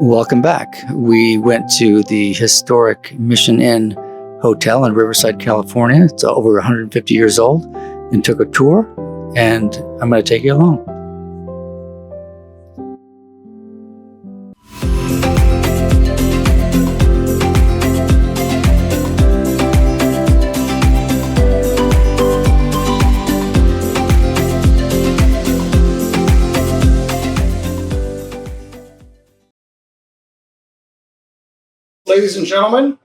Welcome back. We went to the historic Mission Inn Hotel in Riverside, California. It's over 150 years old, and took a tour, and I'm going to take you along. Ladies and gentlemen,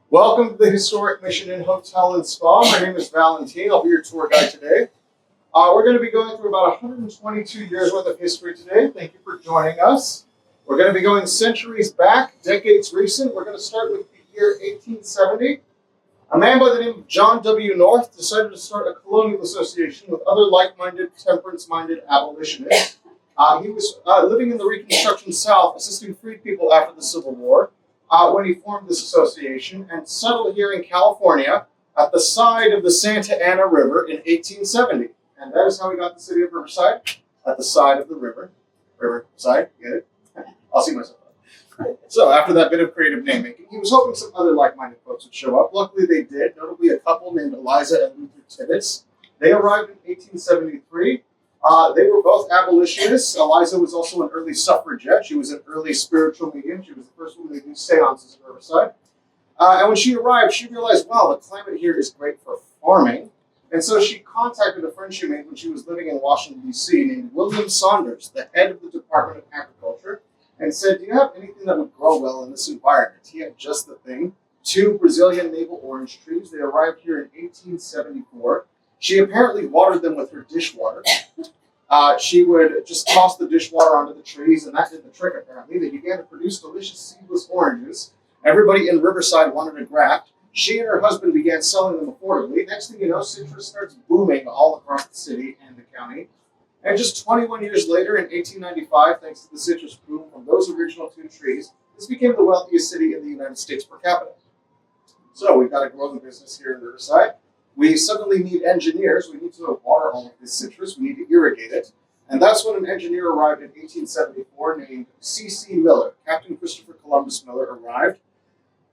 welcome to the historic Mission Inn Hotel and Spa. My name is Valentine. I'll be your tour guide today. We're going to be going through about 122 years worth of history today. Thank you for joining us. We're going to be going centuries back, decades recent. We're going to start with the year 1870. A man by the name of John W. North decided to start a colonial association with other like-minded, temperance-minded abolitionists. He was living in the Reconstruction South, assisting freed people after the Civil War. When he formed this association and settled here in California at the side of the Santa Ana River in 1870. And that is how we got the city of Riverside, at the side of the river. Riverside, get it? I'll see myself out. So after that bit of creative name making, he was hoping some other like-minded folks would show up. Luckily they did, notably a couple named Eliza and Luther Tibbetts. They arrived in 1873. They were both abolitionists. Eliza was also an early suffragette. She was an early spiritual medium. She was the first woman to do seances in Riverside. And when she arrived, she realized, wow, the climate here is great for farming. And so she contacted a friend she made when she was living in Washington, D.C., named William Saunders, the head of the Department of Agriculture, and said, do you have anything that would grow well in this environment? He had just the thing. 2 Brazilian navel orange trees. They arrived here in 1874. She apparently watered them with her dishwater. She would just toss the dishwater onto the trees, and that did the trick, apparently. They began to produce delicious seedless oranges. Everybody in Riverside wanted a graft. She and her husband began selling them affordably. Next thing you know, citrus starts booming all across the city and the county. And just 21 years later, in 1895, thanks to the citrus boom from those original 2 trees, this became the wealthiest city in the United States per capita. So we've got a growing business here in Riverside. We suddenly need engineers. We need to water all of this citrus. We need to irrigate it. And that's when an engineer arrived in 1874 named C.C. Miller. Captain Christopher Columbus Miller arrived.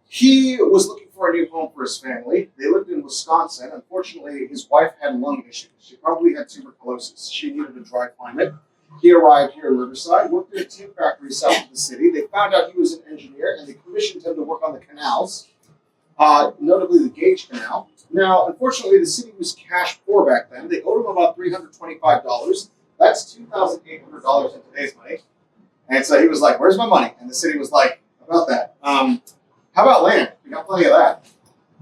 He was looking for a new home for his family. They lived in Wisconsin. Unfortunately, his wife had lung issues. She probably had tuberculosis. She needed a dry climate. He arrived here in Riverside, worked in a tin factory south of the city. They found out he was an engineer, and they commissioned him to work on the canals, notably the Gage Canal. Now, unfortunately, the city was cash poor back then. They owed him about $325. That's $2,800 in today's money. And so he was like, where's my money? And the city was like, about that. How about land? We got plenty of that.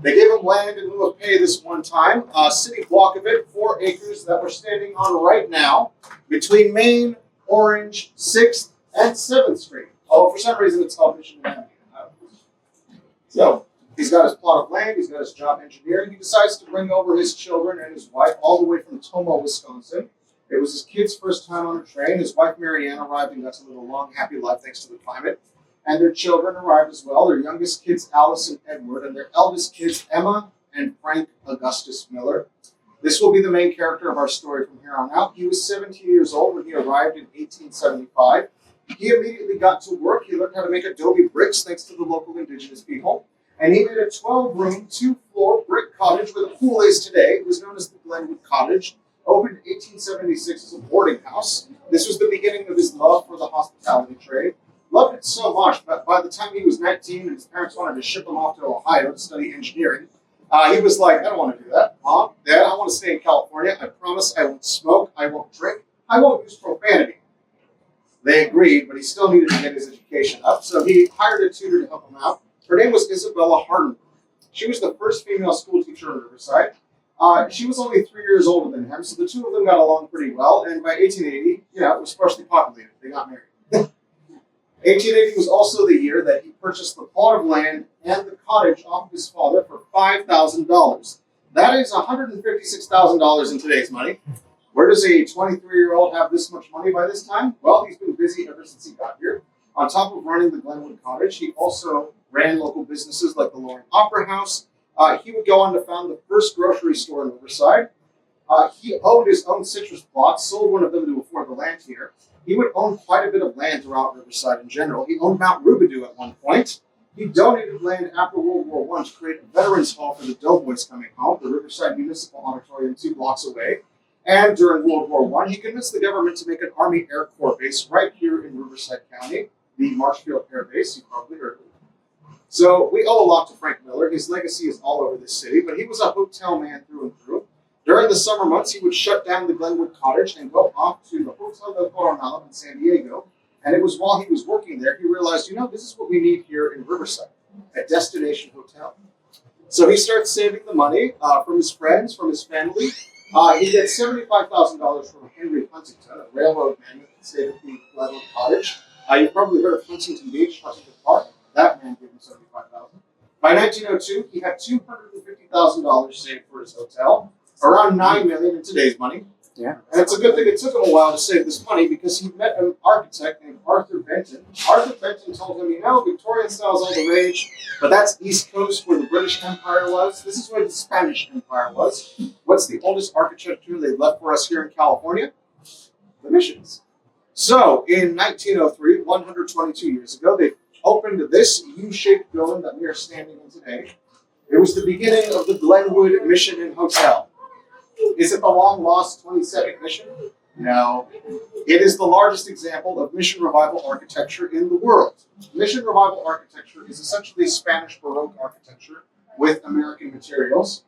They gave him land in lieu of pay this one time. A city block of it, 4 acres that we're standing on right now, between Main, Orange, 6th, and 7th Street. Oh, for some reason it's called Mission Avenue. So, he's got his plot of land, he's got his job engineering. He decides to bring over his children and his wife all the way from Tomo, Wisconsin. It was his kid's first time on a train. His wife, Marianne, arrived and got to live a long, happy life thanks to the climate. And their children arrived as well. Their youngest kids, Alice and Edward, and their eldest kids, Emma and Frank Augustus Miller. This will be the main character of our story from here on out. He was 17 years old when he arrived in 1875. He immediately got to work. He learned how to make adobe bricks thanks to the local indigenous people. And he made a 12-room, 2-floor brick cottage where the pool is today. It was known as the Glenwood Cottage. Opened in 1876 as a boarding house. This was the beginning of his love for the hospitality trade. Loved it so much, but by the time he was 19 and his parents wanted to ship him off to Ohio to study engineering, he was like, I don't want to do that. Mom, Dad, I want to stay in California. I promise I won't smoke, I won't drink, I won't use profanity. They agreed, but he still needed to get his education up, so he hired a tutor to help him out. Her name was Isabella Hardenberg. She was the first female school teacher in Riverside. She was only 3 years older than him, so the two of them got along pretty well, and by 1880, it was sparsely populated. They got married. 1880 was also the year that he purchased the plot of land and the cottage off of his father for $5,000. That is $156,000 in today's money. Where does a 23-year-old have this much money by this time? Well, he's been busy ever since he got here. On top of running the Glenwood Cottage, he also ran local businesses like the Loring Opera House. He would go on to found the first grocery store in Riverside. He owned his own citrus plots, sold one of them to afford the land here. He would own quite a bit of land throughout Riverside in general. He owned Mount Rubin. troubadour at one point. He donated land after World War I to create a veterans hall for the doughboys coming home, the Riverside Municipal Auditorium 2 blocks away. And during World War I, he convinced the government to make an Army Air Corps base right here in Riverside County, the Marshfield Air Base. You probably heard of it. So we owe a lot to Frank Miller. His legacy is all over this city, but he was a hotel man through and through. During the summer months, he would shut down the Glenwood Cottage and go off to the Hotel del Coronado in San Diego. And it was while he was working there, he realized, this is what we need here in Riverside, a destination hotel. So he starts saving the money from his friends, from his family. He gets $75,000 from Henry Huntington, a railroad man that stayed at the Glenwood Cottage. You've probably heard of Huntington Beach, Huntington Park. That man gave him $75,000. By 1902, he had $250,000 saved for his hotel, around $9 million in today's money. Yeah. And it's a good thing it took him a while to save this money because he met an architect named Arthur Benton. Arthur Benton told him, Victorian style is all the rage, but that's East Coast where the British Empire was. This is where the Spanish Empire was. What's the oldest architecture they left for us here in California? The missions. So in 1903, 122 years ago, they opened this U-shaped building that we are standing in today. It was the beginning of the Glenwood Mission Inn Hotel. Is it the long-lost 22nd mission? No. It is the largest example of mission revival architecture in the world. Mission revival architecture is essentially Spanish Baroque architecture with American materials.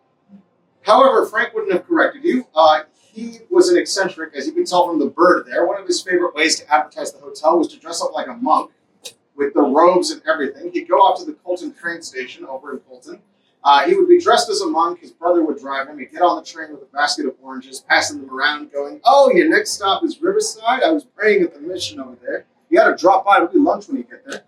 However, Frank wouldn't have corrected you. He was an eccentric, as you can tell from the bird there. One of his favorite ways to advertise the hotel was to dress up like a monk with the robes and everything. He'd go out to the Colton train station over in Colton. He would be dressed as a monk. His brother would drive him. He'd get on the train with a basket of oranges, passing them around, going, "Oh, your next stop is Riverside? I was praying at the mission over there. You got to drop by. It'll be lunch when you get there."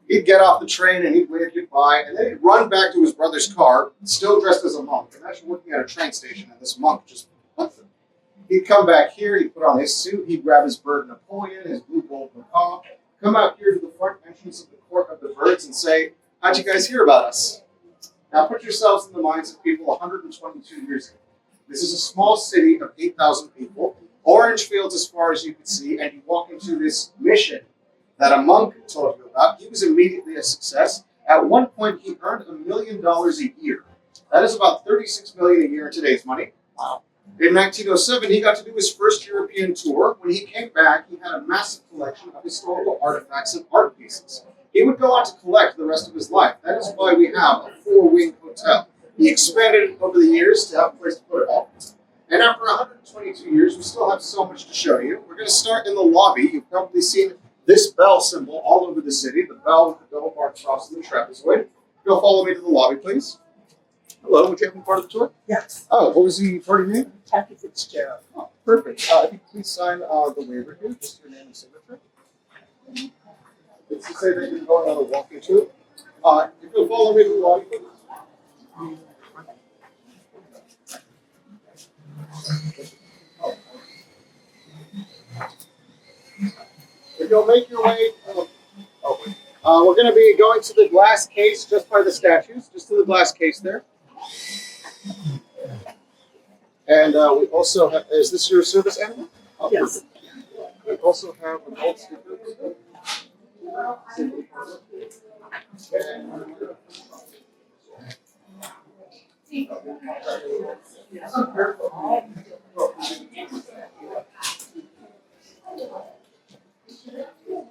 He'd get off the train and he'd wave goodbye, and then he'd run back to his brother's car, still dressed as a monk. Imagine working at a train station and this monk just, he'd come back here, he'd put on his suit, he'd grab his bird Napoleon, his blue gold macaw, come out here to the front entrance of the Court of the Birds and say, "How'd you guys hear about us?" Now put yourselves in the minds of people 122 years ago. This is a small city of 8,000 people, orange fields as far as you can see, and you walk into this mission that a monk told you about. He was immediately a success. At one point, he earned $1 million a year. That is about $36 million a year in today's money. Wow. In 1907, he got to do his first European tour. When he came back, he had a massive collection of historical artifacts and art pieces. He would go on to collect the rest of his life. That is why we have a 4-wing hotel. He expanded it over the years to have a place to put it all. And after 122 years, we still have so much to show you. We're going to start in the lobby. You've probably seen this bell symbol all over the city, the bell with the double bar cross and the trapezoid. You'll follow me to the lobby, please. Hello, would you have been part of the tour? Yes. Oh, what was the party name? Kathy Fitzgerald. Oh, perfect. If you could please sign the waiver here, just your name and signature. It's to say that you're going on a walking tour. If you'll follow me to the lobby, please. If you'll make your way, we're going to be going to the glass case just by the statues, just to the glass case there. And we also have, is this your service animal? Oh, Yes. perfect. We also have an old sticker.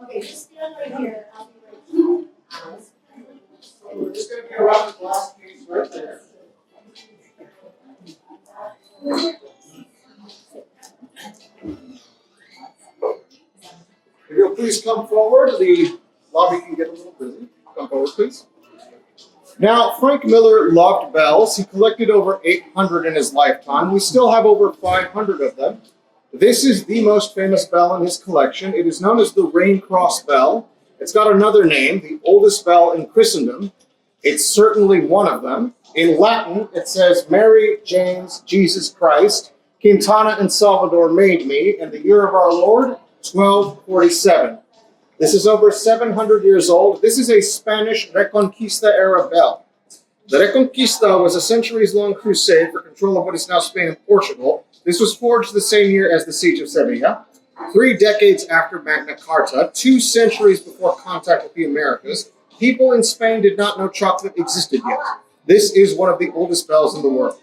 Okay, just stand right here. I'll be right We're just going to be around the glass case right there. If you'll please come forward, the lobby can get a little busy. Come forward, please. Now, Frank Miller loved bells. He collected over 800 in his lifetime. We still have over 500 of them. This is the most famous bell in his collection. It is known as the Rain Cross Bell. It's got another name, the oldest bell in Christendom. It's certainly one of them. In Latin, it says, "Mary, James, Jesus Christ, Quintana and Salvador made me in the year of our Lord, 1247. This is over 700 years old. This is a Spanish Reconquista era bell. The Reconquista was a centuries-long crusade for control of what is now Spain and Portugal. This was forged the same year as the Siege of Sevilla. 3 decades after Magna Carta, 2 centuries before contact with the Americas, people in Spain did not know chocolate existed yet. This is one of the oldest bells in the world.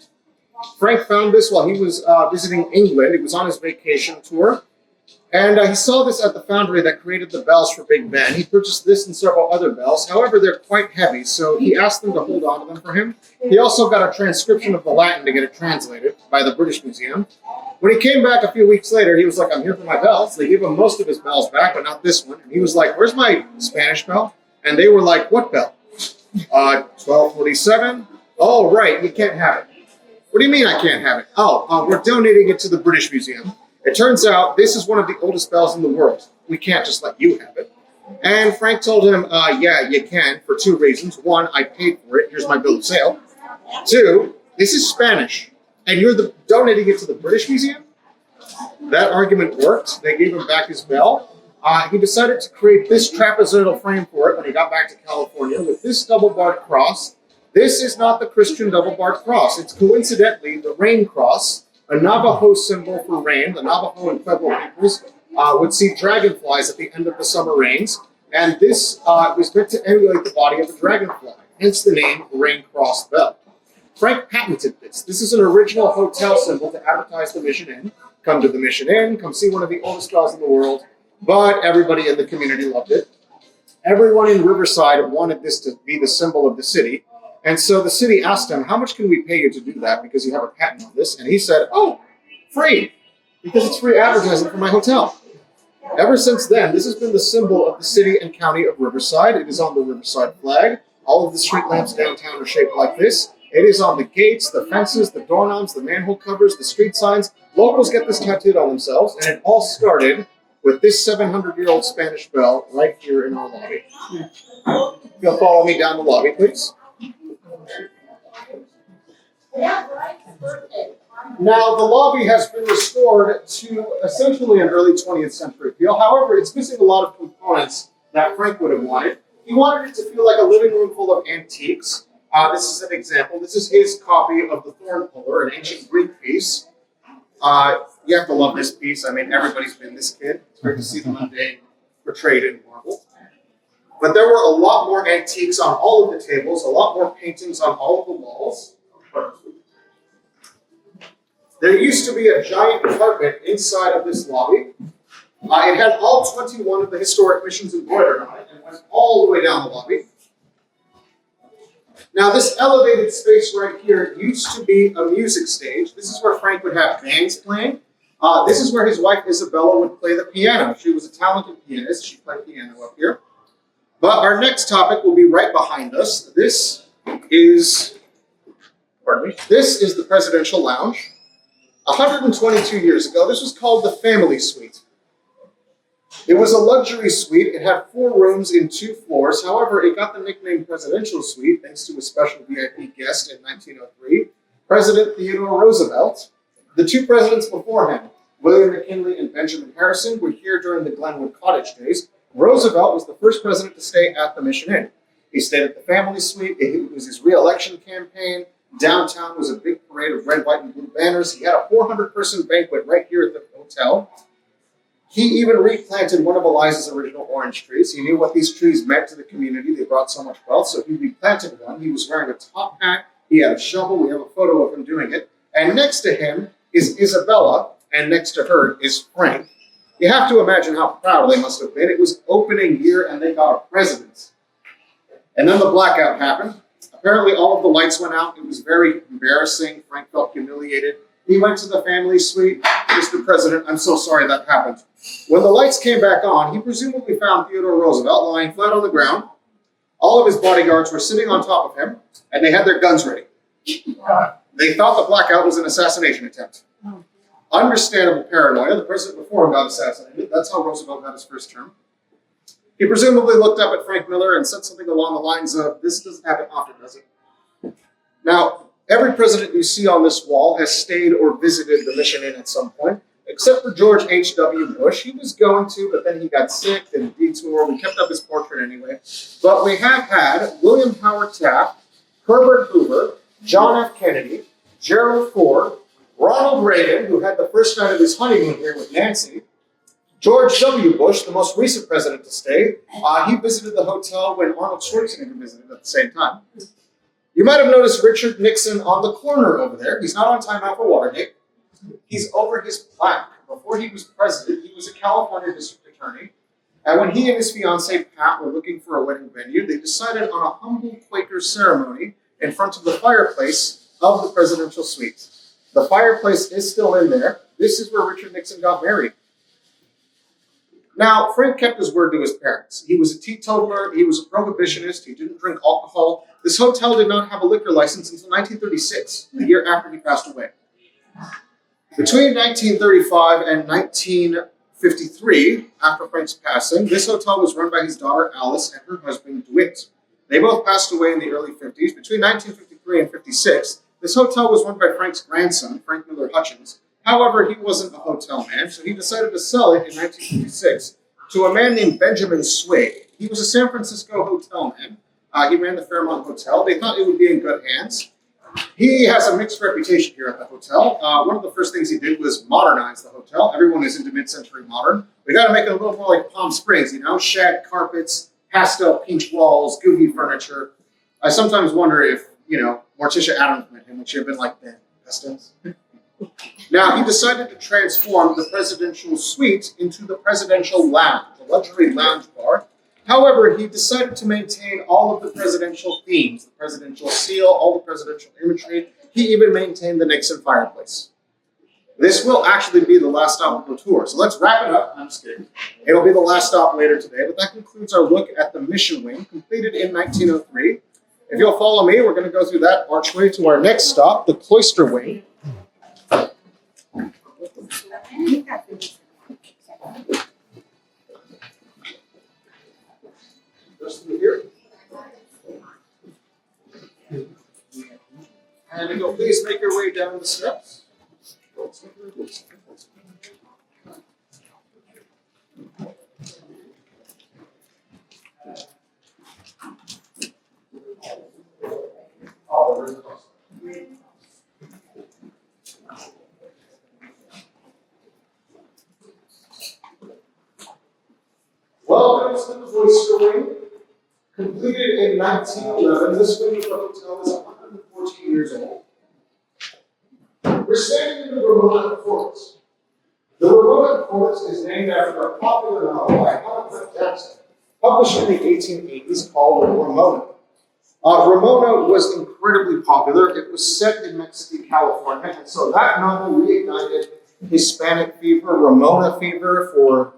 Frank found this while he was visiting England. He was on his vacation tour. And he saw this at the foundry that created the bells for Big Ben. He purchased this and several other bells. However, they're quite heavy, so he asked them to hold on to them for him. He also got a transcription of the Latin to get it translated by the British Museum. When he came back a few weeks later, he was like, I'm here for my bells. They gave him most of his bells back, but not this one. And he was like, where's my Spanish bell? And they were like, what bell? 1247? Oh, right, you can't have it. What do you mean I can't have it? Oh, we're donating it to the British Museum. It turns out this is one of the oldest bells in the world. We can't just let you have it. And Frank told him, yeah, you can, for 2 reasons. 1, I paid for it. Here's my bill of sale. 2, this is Spanish, and you're donating it to the British Museum? That argument worked. They gave him back his bell. He decided to create this trapezoidal frame for it when he got back to California with this double-barred cross. This is not the Christian double-barred cross. It's coincidentally the rain cross, a Navajo symbol for rain. The Navajo and Pueblo peoples would see dragonflies at the end of the summer rains, and this was meant to emulate the body of a dragonfly, hence the name Rain Cross Bell. Frank patented this. This is an original hotel symbol to advertise the Mission Inn. Come to the Mission Inn, come see one of the oldest bells in the world, but everybody in the community loved it. Everyone in Riverside wanted this to be the symbol of the city. And so the city asked him, how much can we pay you to do that because you have a patent on this? And he said, oh, free, because it's free advertising for my hotel. Ever since then, this has been the symbol of the city and county of Riverside. It is on the Riverside flag. All of the street lamps downtown are shaped like this. It is on the gates, the fences, the doorknobs, the manhole covers, the street signs. Locals get this tattooed on themselves, and it all started with this 700-year-old Spanish bell right here in our lobby. If you'll follow me down the lobby, please. Now, the lobby has been restored to essentially an early 20th century feel. However, it's missing a lot of components that Frank would have wanted. He wanted it to feel like a living room full of antiques. This is an example. This is his copy of the Thorn Puller, an ancient Greek piece. You have to love this piece. I mean, everybody's been this kid. It's great to see the mundane portrayed in marble. But there were a lot more antiques on all of the tables, a lot more paintings on all of the walls. There used to be a giant carpet inside of this lobby. It had all 21 of the historic missions embroidered on it and went all the way down the lobby. Now, this elevated space right here used to be a music stage. This is where Frank would have bands playing. This is where his wife Isabella would play the piano. She was a talented pianist. She played piano up here. But our next topic will be right behind us. This is the Presidential Lounge. 122 years ago, this was called the Family Suite. It was a luxury suite. It had 4 rooms in 2 floors. However, it got the nickname Presidential Suite thanks to a special VIP guest in 1903, President Theodore Roosevelt. The 2 presidents before him, William McKinley and Benjamin Harrison, were here during the Glenwood Cottage days. Roosevelt was the first president to stay at the Mission Inn. He stayed at the Family Suite. It was his re-election campaign. Downtown was a big parade of red, white, and blue banners. He had a 400-person banquet right here at the hotel. He even replanted one of Eliza's original orange trees. He knew what these trees meant to the community. They brought so much wealth, so he replanted one. He was wearing a top hat. He had a shovel. We have a photo of him doing it. And next to him is Isabella, and next to her is Frank. You have to imagine how proud they must have been. It was opening year, and they got a president. And then the blackout happened. Apparently, all of the lights went out. It was very embarrassing. Frank felt humiliated. He went to the Family Suite. Mr. President, I'm so sorry that happened. When the lights came back on, he presumably found Theodore Roosevelt lying flat on the ground. All of his bodyguards were sitting on top of him, and they had their guns ready. They thought the blackout was an assassination attempt. Understandable paranoia. The president before him got assassinated. That's how Roosevelt got his first term. He presumably looked up at Frank Miller and said something along the lines of, "This doesn't happen often, does it?" Now, every president you see on this wall has stayed or visited the Mission Inn at some point, except for George H.W. Bush. He was going to, but then he got sick and detoured. We kept up his portrait anyway. But we have had William Howard Taft, Herbert Hoover, John F. Kennedy, Gerald Ford, Ronald Reagan, who had the first night of his honeymoon here with Nancy, George W. Bush, the most recent president to stay, he visited the hotel when Arnold Schwarzenegger visited at the same time. You might have noticed Richard Nixon on the corner over there. He's not on timeout for Watergate. He's over his plaque. Before he was president, he was a California district attorney. And when he and his fiancée, Pat, were looking for a wedding venue, they decided on a humble Quaker ceremony in front of the fireplace of the presidential suite. The fireplace is still in there. This is where Richard Nixon got married. Now, Frank kept his word to his parents. He was a teetotaler, he was a prohibitionist, he didn't drink alcohol. This hotel did not have a liquor license until 1936, the year after he passed away. Between 1935 and 1953, after Frank's passing, this hotel was run by his daughter Alice and her husband DeWitt. They both passed away in the early 50s. Between 1953 and 56, this hotel was run by Frank's grandson, Frank Miller Hutchins. However, he wasn't a hotel man, so he decided to sell it in 1956 to a man named Benjamin Swade. He was a San Francisco hotel man. He ran the Fairmont Hotel. They thought it would be in good hands. He has a mixed reputation here at the hotel. One of the first things he did was modernize the hotel. Everyone is into mid-century modern. We got to make it a little more like Palm Springs, you know, shag carpets, pastel peach walls, gooey furniture. I sometimes wonder if, you know, Morticia Adams met him, which would have been like, Ben, pastels. Now, he decided to transform the presidential suite into the presidential lounge, a luxury lounge bar. However, he decided to maintain all of the presidential themes, the presidential seal, all the presidential imagery. He even maintained the Nixon fireplace. This will actually be the last stop of the tour. So let's wrap it up. I'm just kidding. It'll be the last stop later today, but that concludes our look at the Mission Wing, completed in 1903. If you'll follow me, we're going to go through that archway to our next stop, the Cloister Wing. Just through here. And if you'll please make your way down the steps. Welcome to the Cloister Wing. Completed in 1911, this wing of the hotel is 114 years old. We're standing in the Ramona Court. The Ramona Court is named after a popular novel by Howard Jackson, published in the 1880s called Ramona. Ramona was incredibly popular. It was set in Mexico, California, and so that novel reignited Hispanic fever, Ramona fever for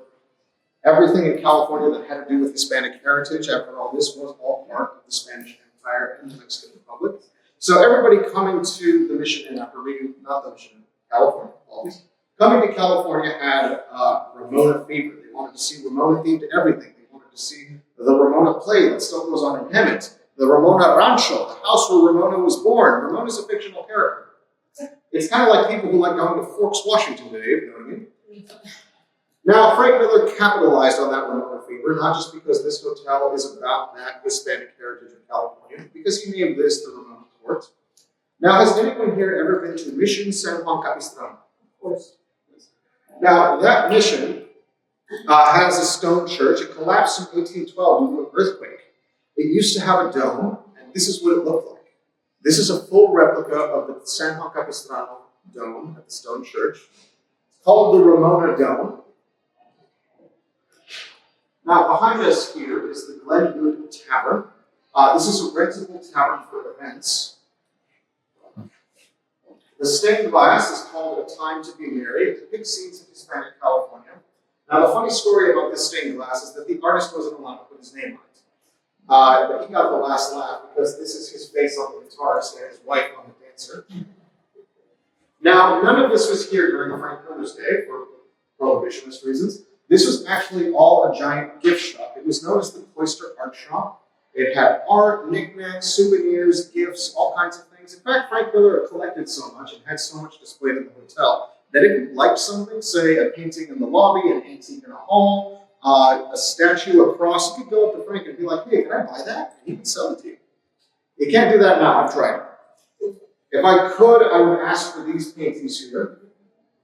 everything in California that had to do with Hispanic heritage. After all, this was all part of the Spanish Empire and the Mexican Republic. So everybody coming to the Mission Inn after reading, not the Mission Inn, California, always, coming to California had Ramona fever. They wanted to see Ramona themed to everything. They wanted to see the Ramona play that still goes on in Hemet, the Ramona Rancho, the house where Ramona was born. Ramona's a fictional character. It's kind of like people who like going to Forks, Washington today, if you know what I mean. Now, Frank Miller capitalized on that Ramona fever, not just because this hotel is about that Hispanic heritage of California, because he named this the Ramona Court. Now, has anyone here ever been to Mission San Juan Capistrano? Of course. Now, that mission has a stone church. It collapsed in 1812 due to an earthquake. It used to have a dome, and this is what it looked like. This is a full replica of the San Juan Capistrano dome at the stone church. It's called the Ramona Dome. Now, behind us here is the Glenwood Tavern. This is a rentable tavern for events. The stained glass is called A Time to Be Merry. It depicts scenes of Hispanic California. Now, the funny story about this stained glass is that the artist wasn't allowed to put his name on it. But he got the last laugh because this is his face on the guitarist and his wife on the dancer. Now, none of this was here during Frank Miller's day for prohibitionist reasons. This was actually all a giant gift shop. It was known as the Cloister Art Shop. It had art, knickknacks, souvenirs, gifts, all kinds of things. In fact, Frank Miller collected so much and had so much displayed in the hotel that if you liked something, say a painting in the lobby, an antique in a hall, a statue, a cross, you could go up to Frank and be like, hey, can I buy that? And he would sell it to you. You can't do that now. I've tried it. If I could, I would ask for these paintings here.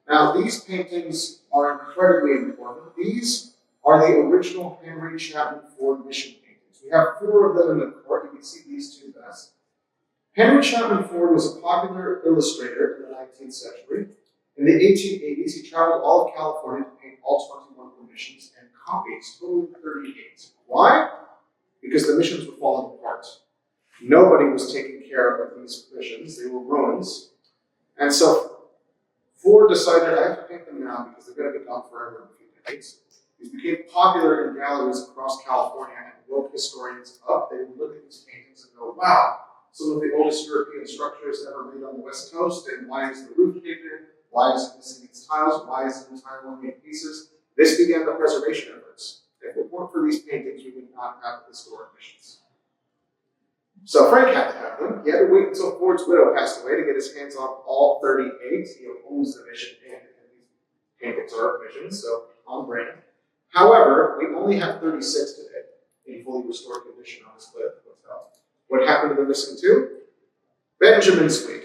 Now, these paintings are incredibly important. These are the original Henry Chapman Ford mission paintings. We have 4 of them in the court. You can see these 2 best. Henry Chapman Ford was a popular illustrator in the 19th century. In the 1880s, he traveled all of California to paint all 21 missions and copies, totaling 38. Why? Because the missions were falling apart. Nobody was taking care of these missions. They were ruins. And so Ford decided, I have to paint them now because they're going to be gone forever in a few decades. These became popular in galleries across California and woke historians up. They would look at these paintings and go, wow, some of the oldest European structures ever made on the West Coast, and why is the roof caved in? Why is it missing its tiles? Why is it entirely made pieces? This began the preservation efforts. If it weren't for these paintings, we would not have historic missions. So Frank had to have them. He had to wait until Ford's widow passed away to get his hands on all 38. He owns the mission and these paintings are missions, so on brand. However, we only have 36 today in fully restored condition on display at the hotel. What happened to the missing 2? Benjamin Swig.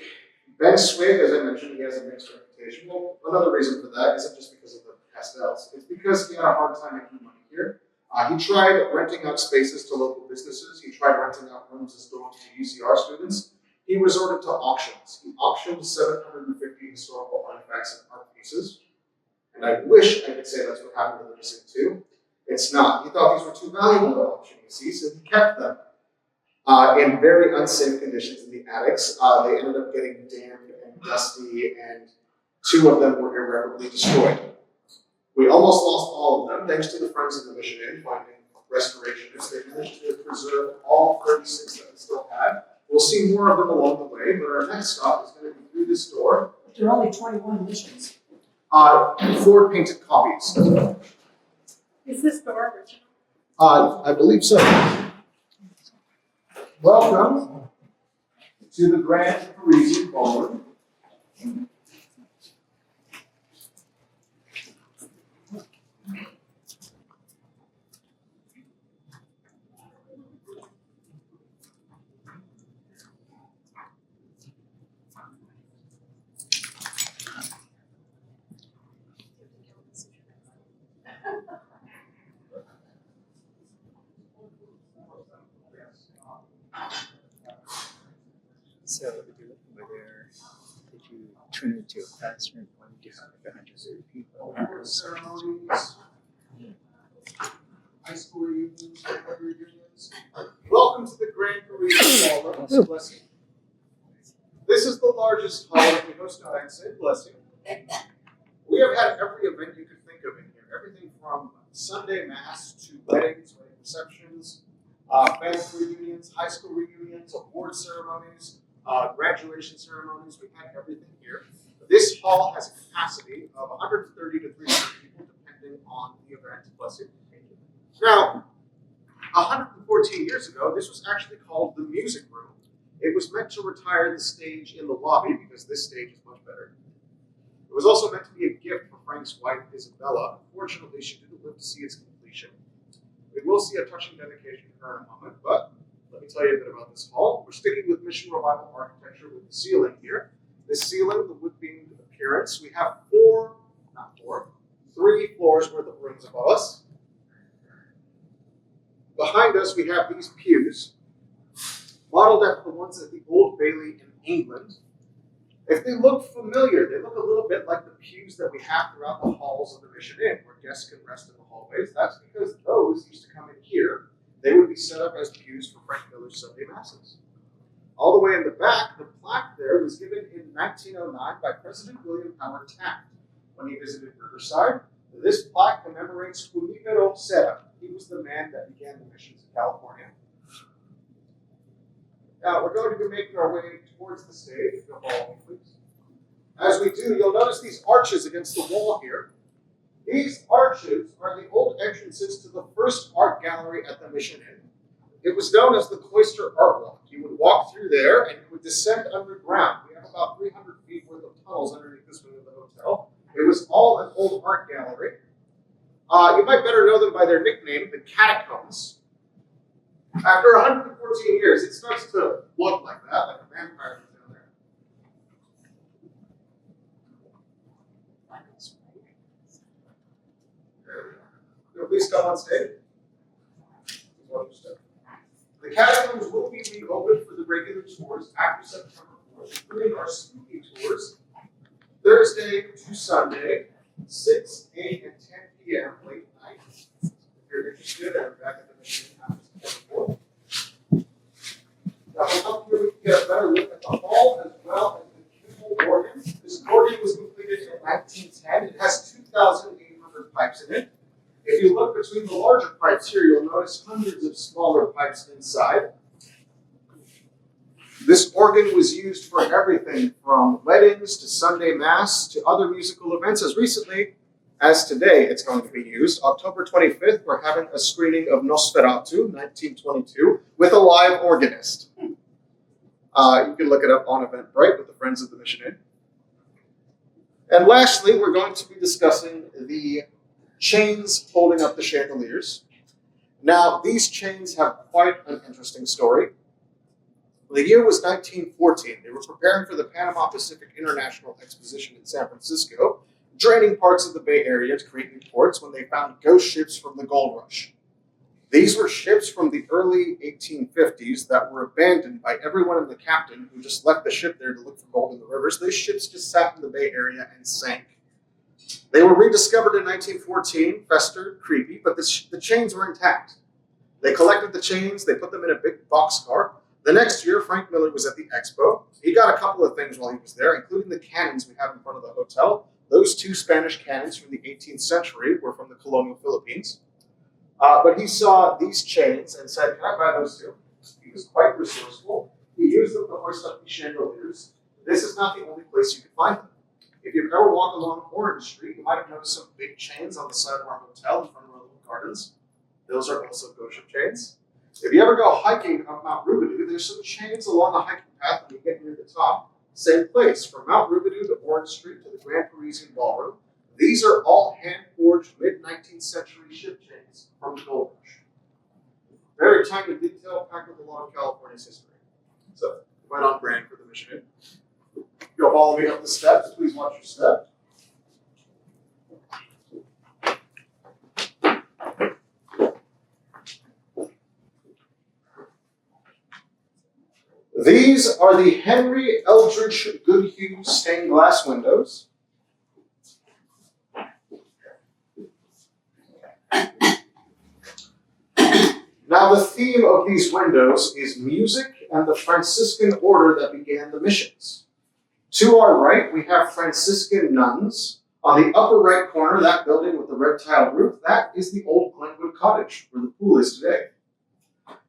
Ben Swig, as I mentioned, he has a mixed reputation. Well, another reason for that isn't just because of the pastels. It's because he had a hard time making money here. He tried renting out spaces to local businesses. He tried renting out rooms as dorms to UCR students. He resorted to auctions. He auctioned 750 historical artifacts and art pieces. And I wish I could say that's what happened to the missing 2. It's not. He thought these were too valuable to auction, you see, so he kept them in very unsafe conditions in the attics. They ended up getting damp and dusty, and 2 of them were irreparably destroyed. We almost lost all of them, thanks to the Friends of the Mission Inn finding restorationists. They managed to preserve all 36 that we still had. We'll see more of them along the way, but our next stop is going to be through this door. There are only 21 missions. Ford painted copies. Is this door original? I believe so. Welcome to the Grand Parisian Ballroom. So if you're looking over there, if you turn it into a classroom, you have like 130 people. Ceremonies, high school reunions, family reunions. Welcome to the Grand Parisian Ballroom. Bless you. This is the largest hall that we host in I'd say. Bless you. We have had every event you could think of in here. Everything from Sunday Mass to weddings, wedding receptions, family reunions, high school reunions, award ceremonies, graduation ceremonies. We've had everything here. This hall has a capacity of 130 to 300 people, depending on the event. Bless you. Now, 114 years ago, this was actually called the music room. It was meant to retire the stage in the lobby because this stage is much better. It was also meant to be a gift for Frank's wife, Isabella. Unfortunately, she didn't live to see its completion. We will see a touching dedication to her in a moment, but let me tell you a bit about this hall. We're sticking with Mission Revival architecture with the ceiling here. This ceiling, the wood-beamed appearance, we have three floors worth of rooms above us. Behind us, we have these pews, modeled after the ones at the Old Bailey in England. If they look familiar, they look a little bit like the pews that we have throughout the halls of the Mission Inn, where guests can rest in the hallways. That's because those used to come in here. They would be set up as pews for Frank Miller's Sunday Masses. All the way in the back, the plaque there was given in 1909 by President William Howard Taft when he visited Riverside. This plaque commemorates Junipero Serra. He was the man that began the missions in California. Now, we're going to be making our way towards the stage. If you'll follow me, please. As we do, you'll notice these arches against the wall here. These arches are the old entrances to the first art gallery at the Mission Inn. It was known as the Cloister Art Walk. You would walk through there and you would descend underground. We have about 300 feet worth of tunnels underneath this wing of the hotel. It was all an old art gallery. You might better know them by their nickname, the Catacombs. After 114 years, it starts to look like that, like a vampire was down there. please come on stage. The catacombs will be reopened for the regular tours after September 4th, including our spooky tours, Thursday to Sunday, 6, 8, and 10 p.m. late night. If you're interested, I'm back at the mission after September 4th. Now, from up here, we can get a better look at the hall as well as the beautiful organ. This organ was completed in 1910. It has 2,800 pipes in it. If you look between the larger pipes here, you'll notice hundreds of smaller pipes inside. This organ was used for everything from weddings to Sunday Mass to other musical events. As recently as today, it's going to be used. October 25th, we're having a screening of Nosferatu, 1922, with a live organist. You can look it up on Eventbrite with the Friends of the Mission Inn. And lastly, we're going to be discussing the chains holding up the chandeliers. Now, these chains have quite an interesting story. The year was 1914. They were preparing for the Panama Pacific International Exposition in San Francisco, draining parts of the Bay Area to create new ports when they found ghost ships from the gold rush. These were ships from the early 1850s that were abandoned by everyone and the captain who just left the ship there to look for gold in the rivers. Those ships just sat in the Bay Area and sank. They were rediscovered in 1914, festered, creepy, but the chains were intact. They collected the chains, they put them in a big boxcar. The next year, Frank Miller was at the expo. He got a couple of things while he was there, including the cannons we have in front of the hotel. Those two Spanish cannons from the 18th century were from the colonial Philippines. But he saw these chains and said, can I buy those too? He was quite resourceful. He used them to hoist up these chandeliers. This is not the only place you can find them. If you've ever walked along Orange Street, you might have noticed some big chains on the side of our hotel in front of our little gardens. Those are also ghost ship chains. If you ever go hiking up Mount Rubidoux, there's some chains along the hiking path when you get near the top. Same place, from Mount Rubidoux to Orange Street to the Grand Parisian Ballroom. These are all hand-forged mid-19th century ship chains from the gold rush. Very tiny detail packed with a lot of California's history. So, right on brand for the mission. You'll follow me up the steps. Please watch your step. These are the Henry Eldridge Goodhue stained glass windows. Now, the theme of these windows is music and the Franciscan order that began the missions. To our right, we have Franciscan nuns. On the upper right corner, that building with the red tiled roof, that is the old Glenwood Cottage, where the pool is today.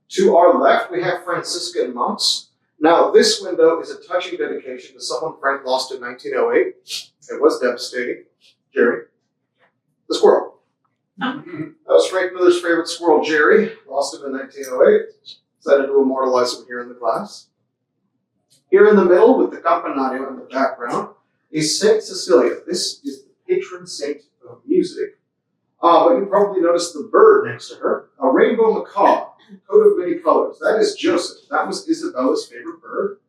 To our left, we have Franciscan monks. Now, this window is a touching dedication to someone Frank lost in 1908. It was devastating. Jerry, the squirrel. That was Frank Miller's favorite squirrel, Jerry. Lost him in 1908. Decided to immortalize him here in the class. Here in the middle, with the campanario in the background, is Saint Cecilia. This is the patron saint of music. But you probably noticed the bird next to her, a rainbow macaw, coat of many colors. That is Joseph. That was Isabella's favorite bird.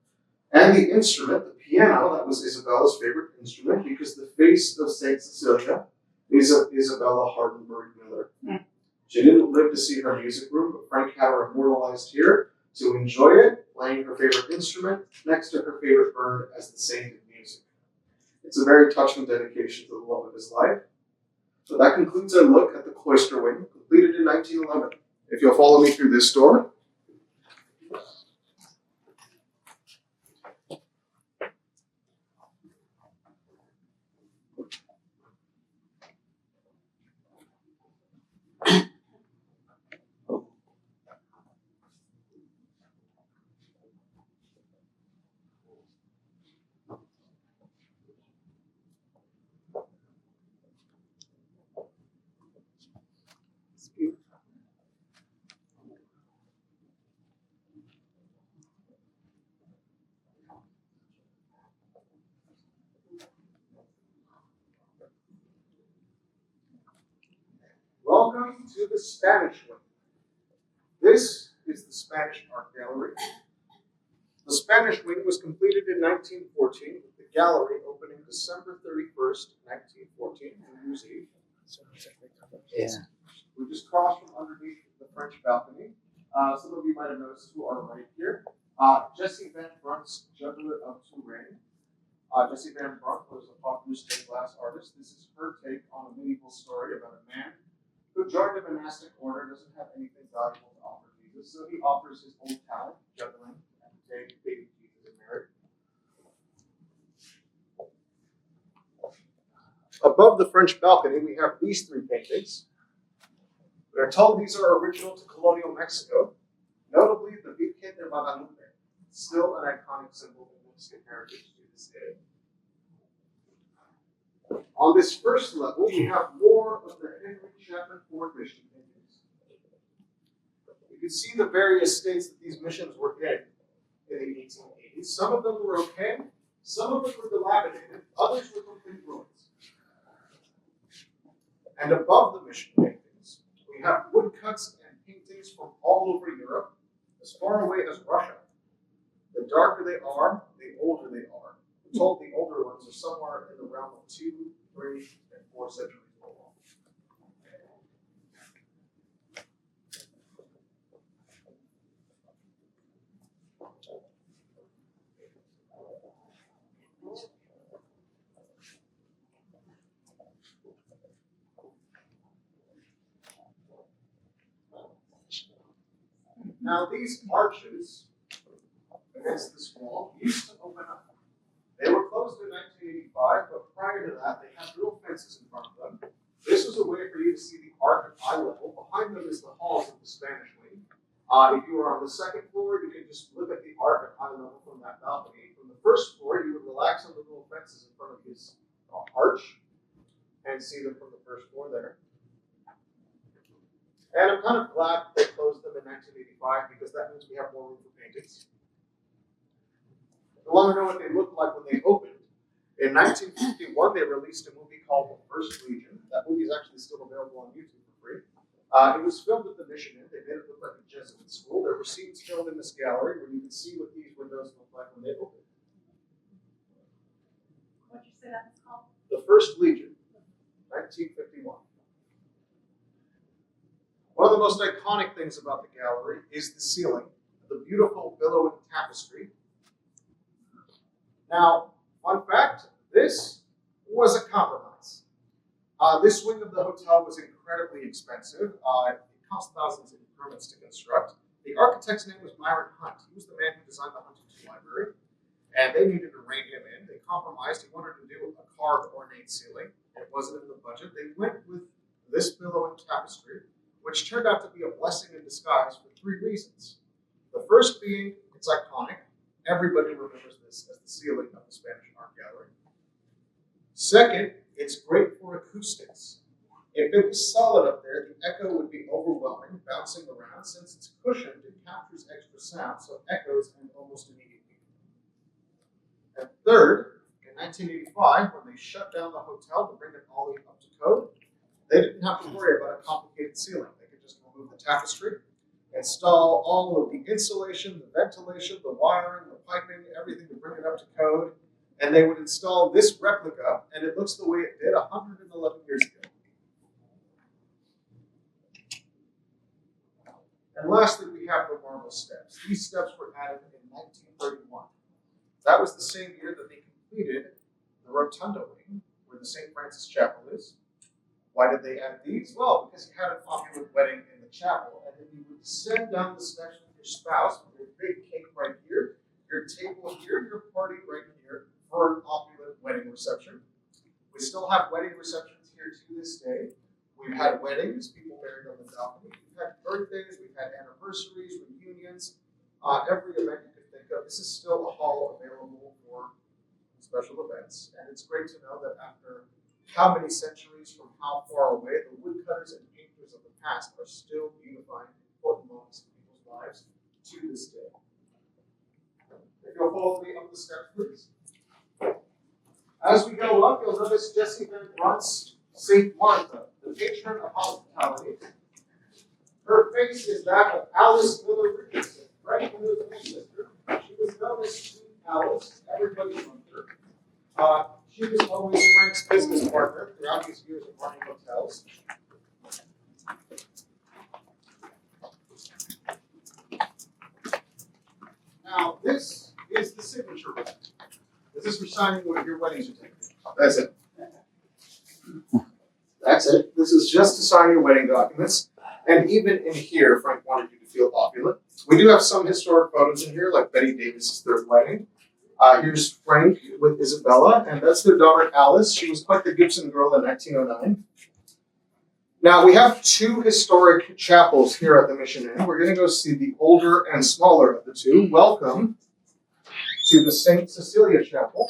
And the instrument, the piano, that was Isabella's favorite instrument because the face of Saint Cecilia is of Isabella Hardenberg Miller. She didn't live to see her music room, but Frank had her immortalized here to enjoy it, playing her favorite instrument next to her favorite bird as the saint of music. It's a very touching dedication to the love of his life. So that concludes our look at the cloister wing, completed in 1911. If you'll follow me through this door. Welcome to the Spanish Wing. This is the Spanish Art Gallery. The Spanish Wing was completed in 1914, with the gallery opening December 31st, 1914, New Year's Eve. Yeah. We just crossed from underneath the French balcony. Some of you might have noticed who are right here. Jessie Van Brunt's Juggler of Touraine. Jessie Van Brunt was a popular stained glass artist. This is her take on a medieval story about a man who joined a monastic order, doesn't have anything valuable to offer Jesus, so he offers his old talent, juggling, and the day baby Jesus is married. Above the French balcony, we have these three paintings. We are told these are original to colonial Mexico, notably the Virgen de Guadalupe, still an iconic symbol of Mexican heritage to this day. On this first level, we have more of the Henry Chapman Ford mission paintings. You can see the various states that these missions were in the 1880s. Some of them were okay, some of them were dilapidated, others were complete ruins. And above the mission paintings, we have woodcuts and paintings from all over Europe, as far away as Russia. The darker they are, the older they are. We're told the older ones are somewhere in the realm of 2, 3, and 4 centuries old. Now these arches against this wall used to open up. They were closed in 1985, but prior to that, they had little fences in front of them. This was a way for you to see the arch at eye level. Behind them is the halls of the Spanish wing. If you were on the second floor, you could just look at the arch at eye level from that balcony. From the first floor, you would relax on the little fences in front of his arch and see them from the first floor there. And I'm kind of glad they closed them in 1985 because that means we have more room for paintings. If you want to know what they looked like when they opened, in 1951 they released a movie called The First Legion. That movie is actually still available on YouTube for free. It was filmed at the Mission Inn. They made it look like a Jesuit school. There were scenes filmed in this gallery where you could see what these windows looked like when they opened. What'd you say that was called? The First Legion, 1951. One of the most iconic things about the gallery is the ceiling, the beautiful billowing tapestry. Now, fun fact, this was a compromise. This wing of the hotel was incredibly expensive. It cost thousands in permits to construct. The architect's name was Myron Hunt. He was the man who designed the Huntington Library, and they needed to rein him in. They compromised. He wanted to do a carved, ornate ceiling. It wasn't in the budget. They went with this billowing tapestry, which turned out to be a blessing in disguise for 3 reasons. The first being, it's iconic. Everybody remembers this as the ceiling of the Spanish Art Gallery. Second, it's great for acoustics. If it was solid up there, the echo would be overwhelming, bouncing around. Since it's cushioned, it captures extra sound, so it echoes and almost immediately. And third, in 1985, when they shut down the hotel to bring it all up to code, they didn't have to worry about a complicated ceiling. They could just remove the tapestry, install all of the insulation, the ventilation, the wiring, the piping, everything to bring it up to code, and they would install this replica, and it looks the way it did 111 years ago. And lastly, we have the marble steps. These steps were added in 1931. That was the same year that they completed the rotunda wing, where the St. Francis Chapel is. Why did they add these? Well, because you had an opulent wedding in the chapel, and then you would descend down the steps with your spouse, with your big cake right here, your table here, your party right here, for an opulent wedding reception. We still have wedding receptions here to this day. We've had weddings, people married on the balcony. We've had birthdays, we've had anniversaries, reunions, every event you could think of. This is still a hall available for special events, and it's great to know that after how many centuries from how far away, the woodcutters and painters of the past are still beautifying important moments in people's lives to this day. If you'll follow me up the steps, please. As we go up, you'll notice Jessie Van Brunt's St. Martha, the patron of hospitality. Her face is that of Alice Miller Richardson, Frank Miller's little sister. She was known as Sweet Alice. Everybody loved her. She was always Frank's business partner throughout his years of running hotels. this is the signature room. This is for signing your wedding certificate. That's it. That's it. This is just to sign your wedding documents. And even in here, Frank wanted you to feel opulent. We do have some historic photos in here, like Betty Davis's third wedding. Here's Frank with Isabella, and that's their daughter Alice. She was quite the Gibson girl in 1909. Now, we have two historic chapels here at the Mission Inn. We're going to go see the older and smaller of the two. Welcome to the St. Cecilia Chapel.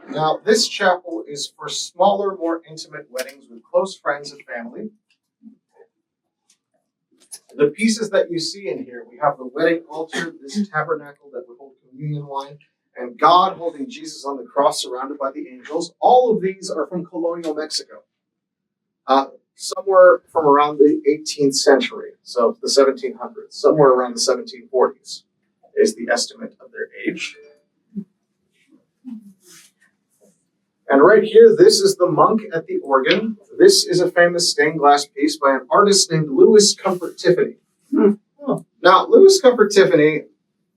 Now, this chapel is for smaller, more intimate weddings with close friends and family. The pieces that you see in here, we have the wedding altar, this tabernacle that would hold communion wine, and God holding Jesus on the cross surrounded by the angels. All of these are from colonial Mexico, somewhere from around the 18th century, so the 1700s, somewhere around the 1740s is the estimate of their age. And right here, this is the monk at the organ. This is a famous stained glass piece by an artist named Louis Comfort Tiffany. Now, Louis Comfort Tiffany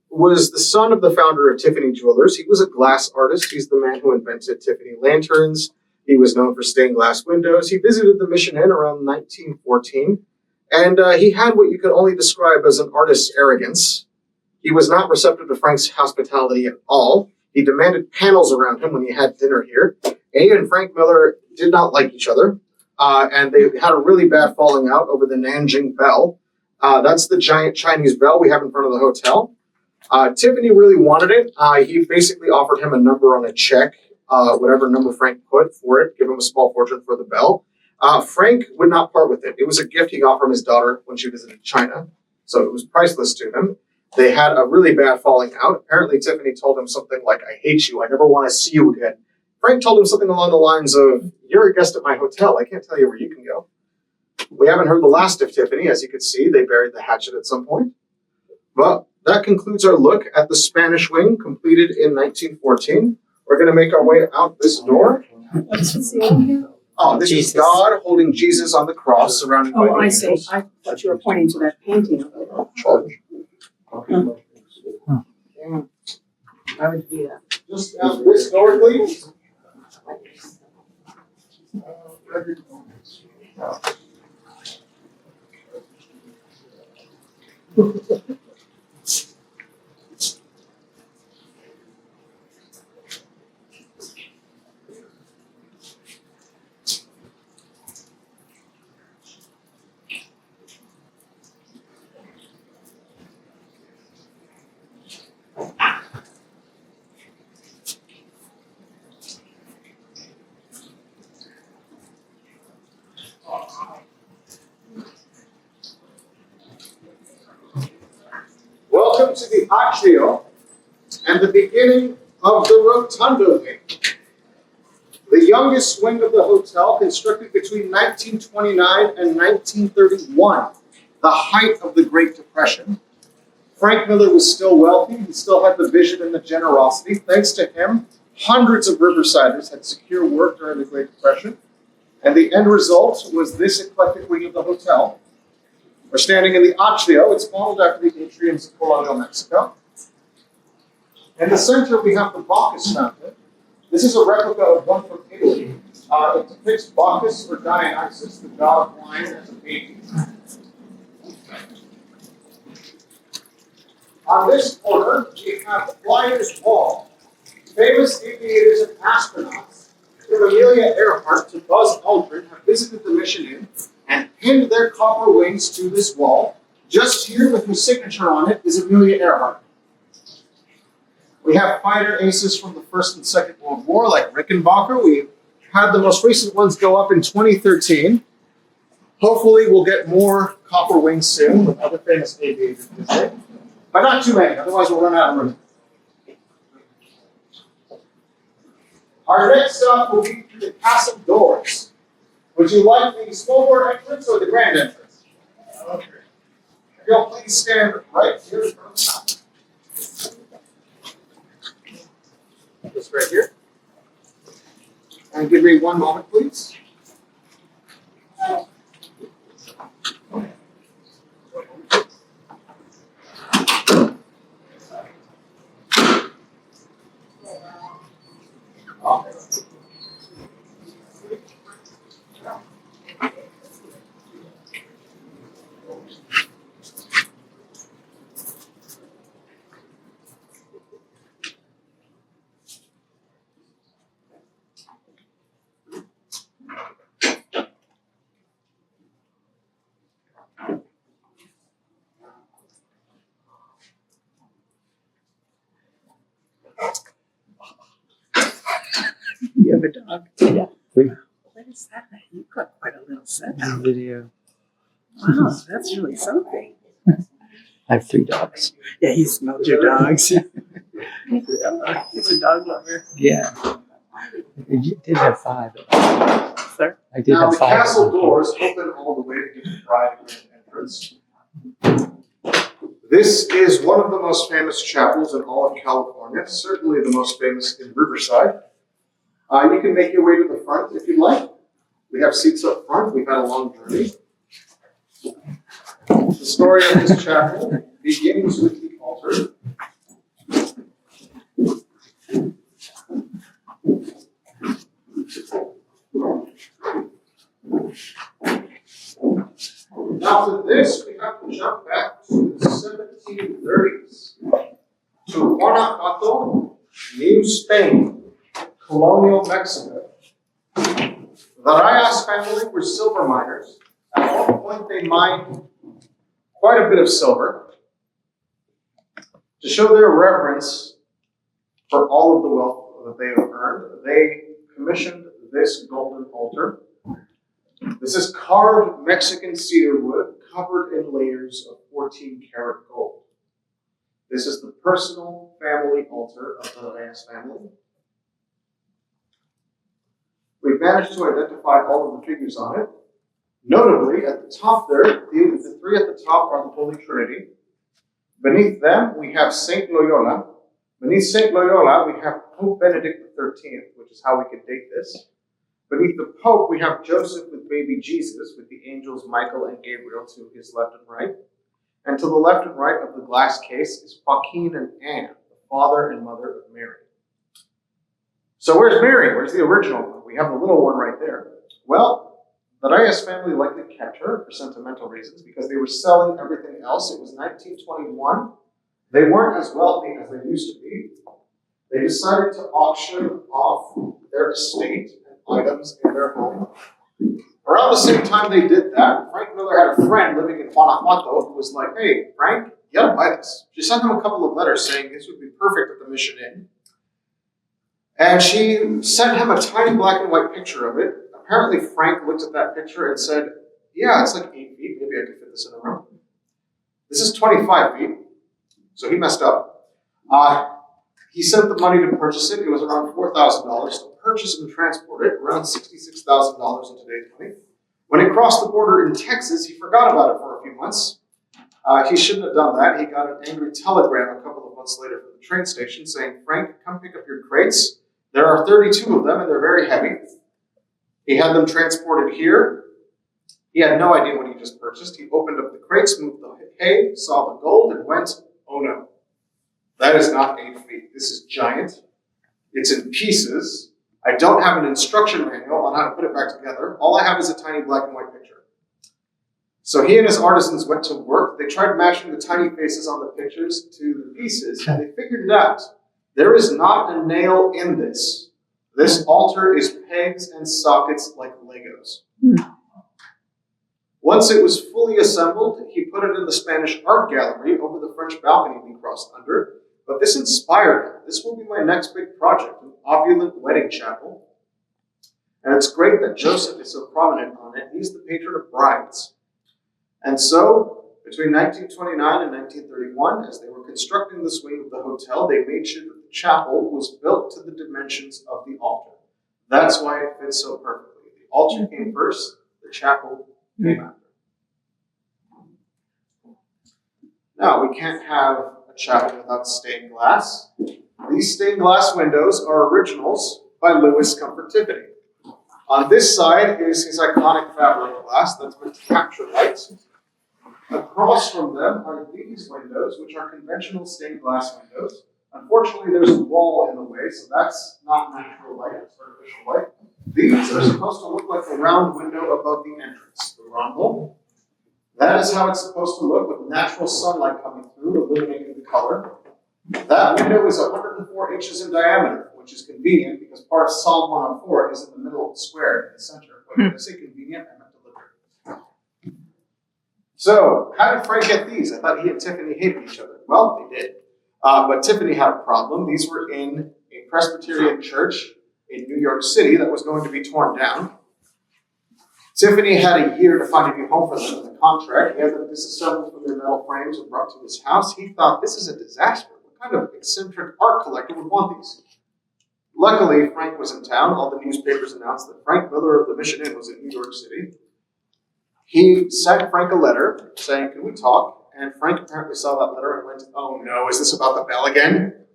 was the son of the founder of Tiffany Jewelers. He was a glass artist. He's the man who invented Tiffany lanterns. He was known for stained glass windows. He visited the Mission Inn around 1914, and he had what you could only describe as an artist's arrogance. He was not receptive to Frank's hospitality at all. He demanded panels around him when he had dinner here. A and Frank Miller did not like each other, and they had a really bad falling out over the Nanjing bell. That's the giant Chinese bell we have in front of the hotel. Tiffany really wanted it. He basically offered him a number on a check, whatever number Frank put for it, give him a small fortune for the bell. Frank would not part with it. It was a gift he got from his daughter when she visited China, so it was priceless to him. They had a really bad falling out. Apparently, Tiffany told him something like, "I hate you. I never want to see you again." Frank told him something along the lines of, "You're a guest at my hotel. I can't tell you where you can go." We haven't heard the last of Tiffany. As you can see, they buried the hatchet at some point. But that concludes our look at the Spanish wing, completed in 1914. We're going to make our way out this door. Oh, this is God holding Jesus on the cross, surrounded by Oh, I see. angels. I thought you were pointing to that painting. Charge. I would do that. Just out this door, please. Welcome to the Atrio and the beginning of the Rotunda wing. The youngest wing of the hotel, constructed between 1929 and 1931, the height of the Great Depression. Frank Miller was still wealthy. He still had the vision and the generosity. Thanks to him, hundreds of Riversiders had secure work during the Great Depression. And the end result was this eclectic wing of the hotel. We're standing in the Atrio. It's modeled after the atriums of colonial Mexico. In the center, we have the Bacchus fountain. This is a replica of one from Italy. It depicts Bacchus or Dionysus, the god of wine, as a baby. On this corner, we have the Flyers Wall. Famous aviators and astronauts, from Amelia Earhart to Buzz Aldrin, have visited the Mission Inn and pinned their copper wings to this wall. Just here with her signature on it is Amelia Earhart. We have fighter aces from the First and Second World War, like Rickenbacker. We had the most recent ones go up in 2013. Hopefully we'll get more copper wings soon with other famous aviators visiting. But not too many, otherwise we'll run out of room. Our next stop will be through the castle doors. Would you like the small door entrance or the grand entrance? Okay. Y'all please stand right here in front of the Just right here. And give me one moment, please. You have a dog? Yeah. What is that? You've got quite a little setup. Video. Wow, that's really something. I have 3 dogs. Yeah, he smelled your dogs. He's a dog lover. Yeah. I did have 5. Sir? I did Now have the 5. castle doors open all the way to give the bride a grand entrance. This is one of the most famous chapels in all of California, certainly the most famous in Riverside. You can make your way to the front if you'd like. We have seats up front. We've had a long journey. The story of this chapel begins with the altar. Now for this, we have to jump back to the 1730s, to Guanajuato, New Spain, colonial Mexico. The Reyes family were silver miners. At one point, they mined quite a bit of silver. To show their reverence for all of the wealth that they have earned, they commissioned this golden altar. This is carved Mexican cedar wood covered in layers of 14-karat gold. This is the personal family altar of the Reyes family. We've managed to identify all of the figures on it. Notably, at the top there, the 3 at the top are the Holy Trinity. Beneath them, we have Saint Loyola. Beneath Saint Loyola, we have Pope Benedict XIII, which is how we could date this. Beneath the Pope, we have Joseph with baby Jesus, with the angels Michael and Gabriel to his left and right. And to the left and right of the glass case is Joaquin and Anne, the father and mother of Mary. So where's Mary? Where's the original one? We have the little one right there. Well, the Reyes family likely kept her for sentimental reasons because they were selling everything else. It was 1921. They weren't as wealthy as they used to be. They decided to auction off their estate and items in their home. Around the same time they did that, Frank Miller had a friend living in Guanajuato who was like, hey, Frank, you gotta buy this. She sent him a couple of letters saying this would be perfect at the Mission Inn. And she sent him a tiny black and white picture of it. Apparently Frank looked at that picture and said, yeah, it's like 8 feet. Maybe I could fit this in a room. This is 25 feet. So he messed up. He sent the money to purchase it. It was around $4,000 to purchase and transport it, around $66,000 in today's money. When it crossed the border in Texas, he forgot about it for a few months. He shouldn't have done that. He got an angry telegram a couple of months later from the train station saying, Frank, come pick up your crates. There are 32 of them, and they're very heavy. He had them transported here. He had no idea what he just purchased. He opened up the crates, moved the hay, saw the gold, and went, oh no. That is not 8 feet. This is giant. It's in pieces. I don't have an instruction manual on how to put it back together. All I have is a tiny black and white picture. So he and his artisans went to work. They tried matching the tiny faces on the pictures to the pieces, and they figured it out. There is not a nail in this. This altar is pegs and sockets like Legos. Once it was fully assembled, he put it in the Spanish art gallery over the French balcony we crossed under. But this inspired him. This will be my next big project, an opulent wedding chapel. And it's great that Joseph is so prominent on it. He's the patron of brides. And so, between 1929 and 1931, as they were constructing the wing of the hotel, they made sure that the chapel was built to the dimensions of the altar. That's why it fits so perfectly. The altar came first, the chapel came after. Now, we can't have a chapel without stained glass. These stained glass windows are originals by Louis Comfort Tiffany. On this side is his iconic fabric glass that's meant to capture light. Across from them are these windows, which are conventional stained glass windows. Unfortunately, there's a wall in the way, so that's not natural light, it's artificial light. These are supposed to look like a round window above the entrance, the rondel. That is how it's supposed to look, with natural sunlight coming through, illuminating the color. That window is 104 inches in diameter, which is convenient because part of Psalm 104 is in the middle of the square in the center. But when I say convenient, I meant deliberate. So, how did Frank get these? I thought he and Tiffany hated each other. Well, they did. But Tiffany had a problem. These were in a Presbyterian church in New York City that was going to be torn down. Tiffany had a year to find a new home for them in the contract. He had them disassembled from their metal frames and brought to his house. He thought, this is a disaster. What kind of eccentric art collector would want these? Luckily, Frank was in town. All the newspapers announced that Frank Miller of the Mission Inn was in New York City. He sent Frank a letter saying, can we talk? And Frank apparently saw that letter and went, oh no, is this about the bell again?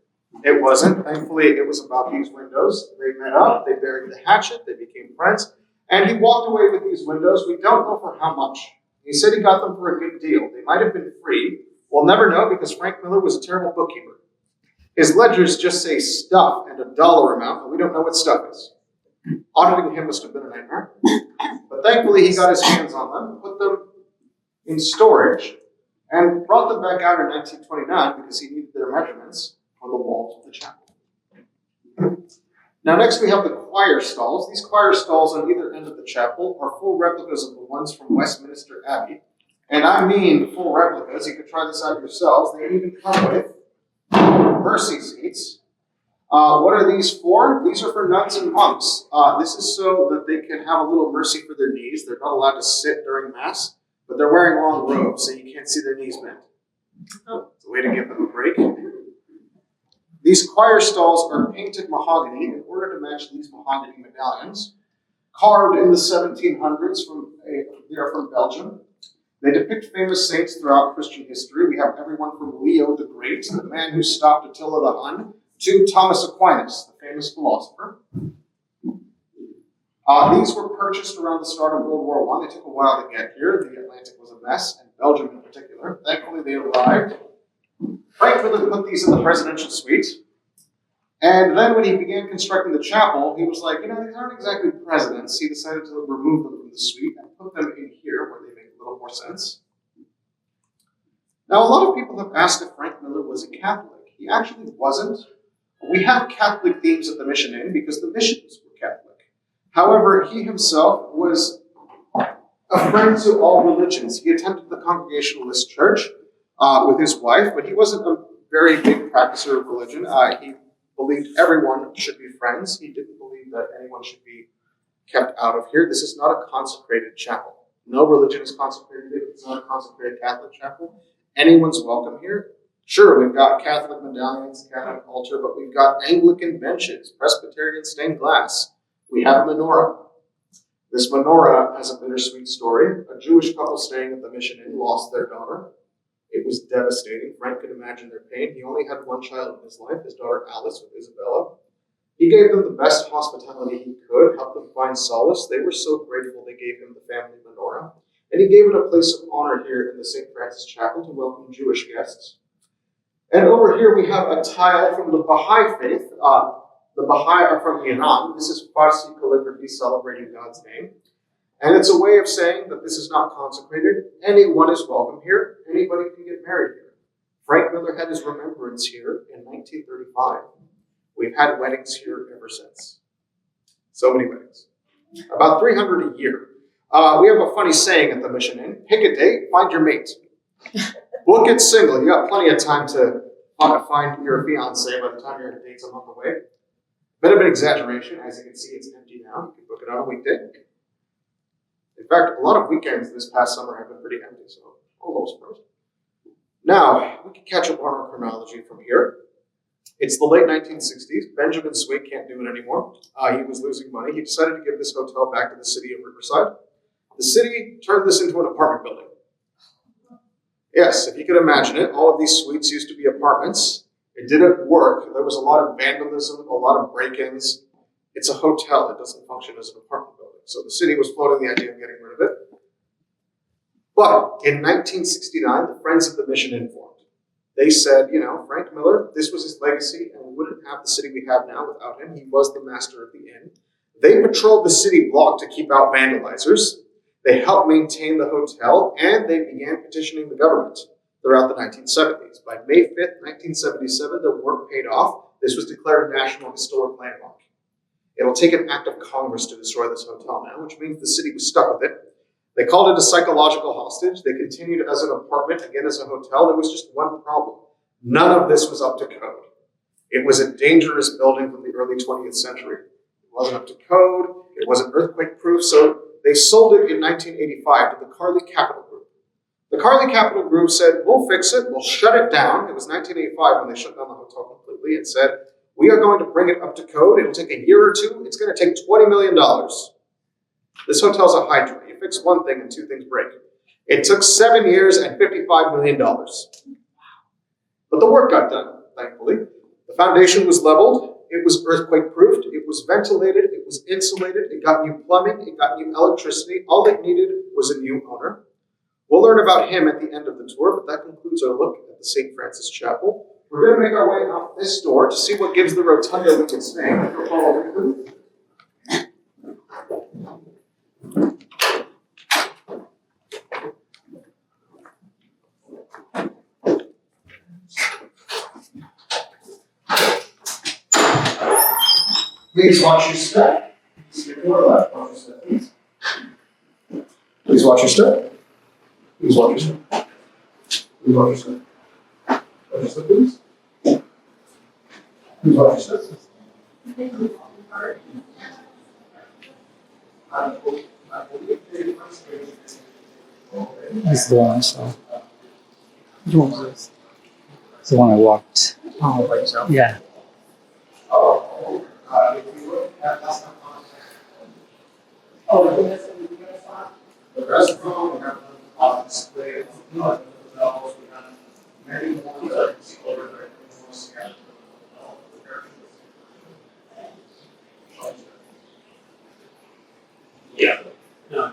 It wasn't. Thankfully, it was about these windows. They met up, they buried the hatchet, they became friends. And he walked away with these windows. We don't know for how much. He said he got them for a good deal. They might have been free. We'll never know because Frank Miller was a terrible bookkeeper. His ledgers just say stuff and a dollar amount, and we don't know what stuff is. Auditing him must have been a nightmare. But thankfully, he got his hands on them, put them in storage, and brought them back out in 1929 because he needed their measurements for the walls of the chapel. Now next we have the choir stalls. These choir stalls on either end of the chapel are full replicas of the ones from Westminster Abbey. And I mean full replicas. You could try this out yourselves. They even come with mercy seats. What are these for? These are for nuns and monks. This is so that they can have a little mercy for their knees. They're not allowed to sit during Mass, but they're wearing long robes, so you can't see their knees bent. It's a way to give them a break. These choir stalls are painted mahogany in order to match these mahogany medallions, carved in the 1700s they are from Belgium. They depict famous saints throughout Christian history. We have everyone from Leo the Great, the man who stopped Attila the Hun, to Thomas Aquinas, the famous philosopher. These were purchased around the start of World War I. They took a while to get here. The Atlantic was a mess, and Belgium in particular. Thankfully, they arrived. Frank Miller put these in the presidential suite. And then when he began constructing the chapel, he was like, these aren't exactly presidents. He decided to remove them from the suite and put them in here where they make a little more sense. Now, a lot of people have asked if Frank Miller was a Catholic. He actually wasn't. We have Catholic themes at the Mission Inn because the missions were Catholic. However, he himself was a friend to all religions. He attended the Congregationalist Church with his wife, but he wasn't a very big practicer of religion. He believed everyone should be friends. He didn't believe that anyone should be kept out of here. This is not a consecrated chapel. No religion is consecrated. It's not a consecrated Catholic chapel. Anyone's welcome here. Sure, we've got Catholic medallions, Catholic altar, but we've got Anglican benches, Presbyterian stained glass. We have a menorah. This menorah has a bittersweet story. A Jewish couple staying at the Mission Inn lost their daughter. It was devastating. Frank could imagine their pain. He only had one child in his life, his daughter Alice with Isabella. He gave them the best hospitality he could, helped them find solace. They were so grateful they gave him the family menorah. And he gave it a place of honor here in the St. Francis Chapel to welcome Jewish guests. And over here we have a tile from the Baha'i faith. The Baha'i are from Iran. This is Farsi calligraphy celebrating God's name. And it's a way of saying that this is not consecrated. Anyone is welcome here. Anybody can get married here. Frank Miller had his remembrance here in 1935. We've had weddings here ever since. So many weddings. About 300 a year. We have a funny saying at the Mission Inn. Pick a date, find your mate. Book it single. You got plenty of time to find your fiancé by the time your date's a month away. Bit of an exaggeration. As you can see, it's empty now. You can book it on a weekday. In fact, a lot of weekends this past summer have been pretty empty, so almost pros. Now, we can catch up on our chronology from here. It's the late 1960s. Benjamin Swig can't do it anymore. He was losing money. He decided to give this hotel back to the city of Riverside. The city turned this into an apartment building. Yes, if you could imagine it, all of these suites used to be apartments. It didn't work. There was a lot of vandalism, a lot of break-ins. It's a hotel. It doesn't function as an apartment building. So the city was floating the idea of getting rid of it. But in 1969, the Friends of the Mission Inn formed. They said, you know, Frank Miller, this was his legacy, and we wouldn't have the city we have now without him. He was the master of the inn. They patrolled the city block to keep out vandalizers. They helped maintain the hotel, and they began petitioning the government throughout the 1970s. By May 5th, 1977, the work paid off. This was declared a National Historic Landmark. It'll take an act of Congress to destroy this hotel now, which means the city was stuck with it. They called it a psychological hostage. They continued as an apartment, again as a hotel. There was just one problem. None of this was up to code. It was a dangerous building from the early 20th century. It wasn't up to code. It wasn't earthquake-proof, so they sold it in 1985 to the Carly Capital Group. The Carly Capital Group said, we'll fix it, we'll shut it down. It was 1985 when they shut down the hotel completely and said, we are going to bring it up to code. It'll take a year or two. It's going to take $20 million. This hotel's a hydra. You fix one thing and two things break. It took 7 years and $55 million. But the work got done, thankfully. The foundation was leveled. It was earthquake-proofed. It was ventilated. It was insulated. It got new plumbing. It got new electricity. All it needed was a new owner. We'll learn about him at the end of the tour, but that concludes our look at the St. Francis Chapel. We're going to make our way out this door to see what gives the rotunda its name. Please watch your step. Left, watch your step, please. Please watch your step. Please watch your step. Please watch your step. Watch your step, please. Please watch your step. This is the one I saw. Which one was this? It's the one I walked. Oh, by yourself? Yeah. If you look at last time the restaurant, we have the display, we have many more over there. Yeah. No.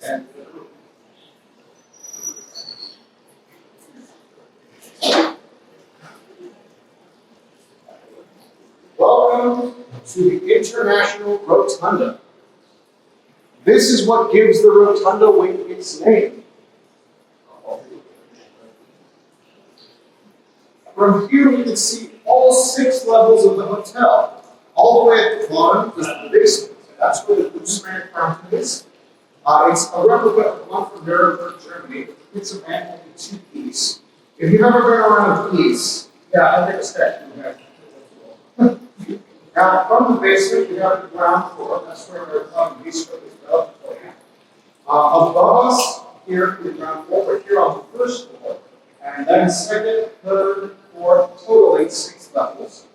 And welcome to the International Rotunda. This is what gives the Rotunda wing its name. From here we can see all 6 levels of the hotel. All the way at the bottom is the basement. That's where the Gooseman fountain is. It's a replica of one from Nuremberg, Germany. It's a man only 2-piece. If you've ever been around a piece, yeah, I think it's that. Now, from the basement, we have the ground floor. That's where our bistro is built. Above us, here in the ground floor, we're here on the first floor. And then second, third, fourth, totaling 6 levels.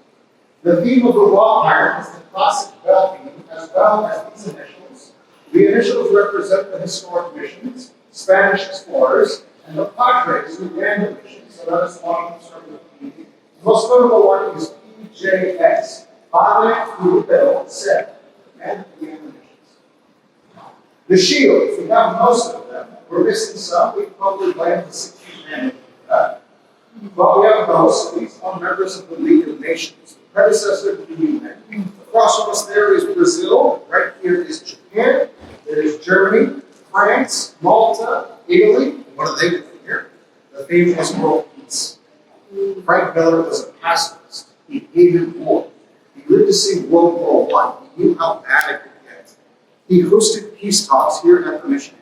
The theme of the wall iron is the classic bell theme, as well as these initials. The initials represent the historic missions, Spanish explorers, and the Padres who ran the mission. So let us walk through the theme. The most notable one is PJX. Padre Rubel said, and began the missions. The shields, we have most of them. We're missing some. We probably blame the 16th man for that. But we have most. These are members of the League of Nations, the predecessor to the UN. Across from us there is Brazil. Right here is Japan. There is Germany, France, Malta, Italy. What are they doing here? The theme is world peace. Frank Miller was a pacifist. He hated war. He lived to see World War I. He knew how bad it could get. He hosted peace talks here at the mission.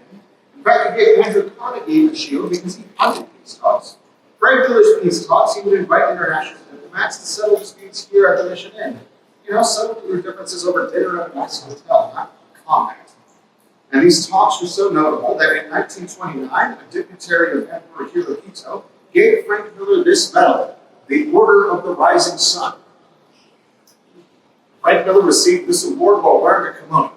In fact, he gave Andrew Carnegie the shield because he funded peace talks. Frank Miller's peace talks, he would invite international diplomats to settle disputes here at the mission inn. You know, settle your differences over dinner at a nice hotel, not combat. And these talks were so notable that in 1929, a dignitary of Emperor Hirohito gave Frank Miller this medal, the Order of the Rising Sun. Frank Miller received this award while wearing a kimono.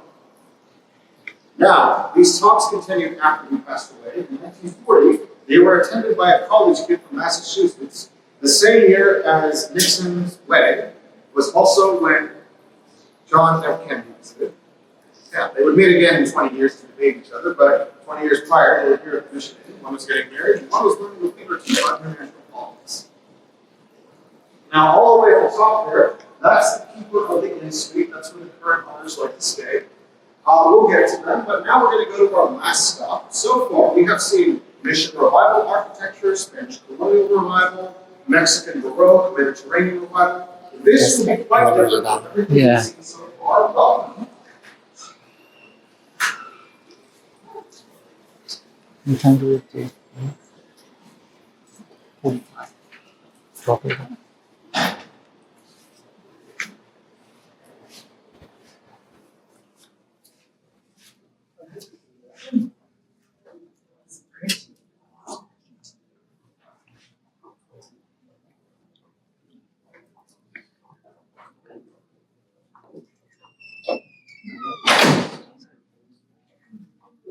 Now, these talks continued after he passed away. In 1940, they were attended by a college kid from Massachusetts. The same year as Nixon's wedding was also when John F. Kennedy visited. Yeah, they would meet again in 20 years to debate each other, but 20 years prior, they were here at Michigan. One was getting married, and one was learning a thing or two about international politics. Now, all the way at the top there, that's the keeper of the Inn Suite. That's where the current owners like to stay. We'll get to them, but now we're going to go to our last stop. So far, we have seen Mission Revival architecture, Spanish Colonial Revival, Mexican Baroque, Mediterranean Revival. This will be quite different than everything we've seen so far. Welcome. What time do we have to? 45. Drop it.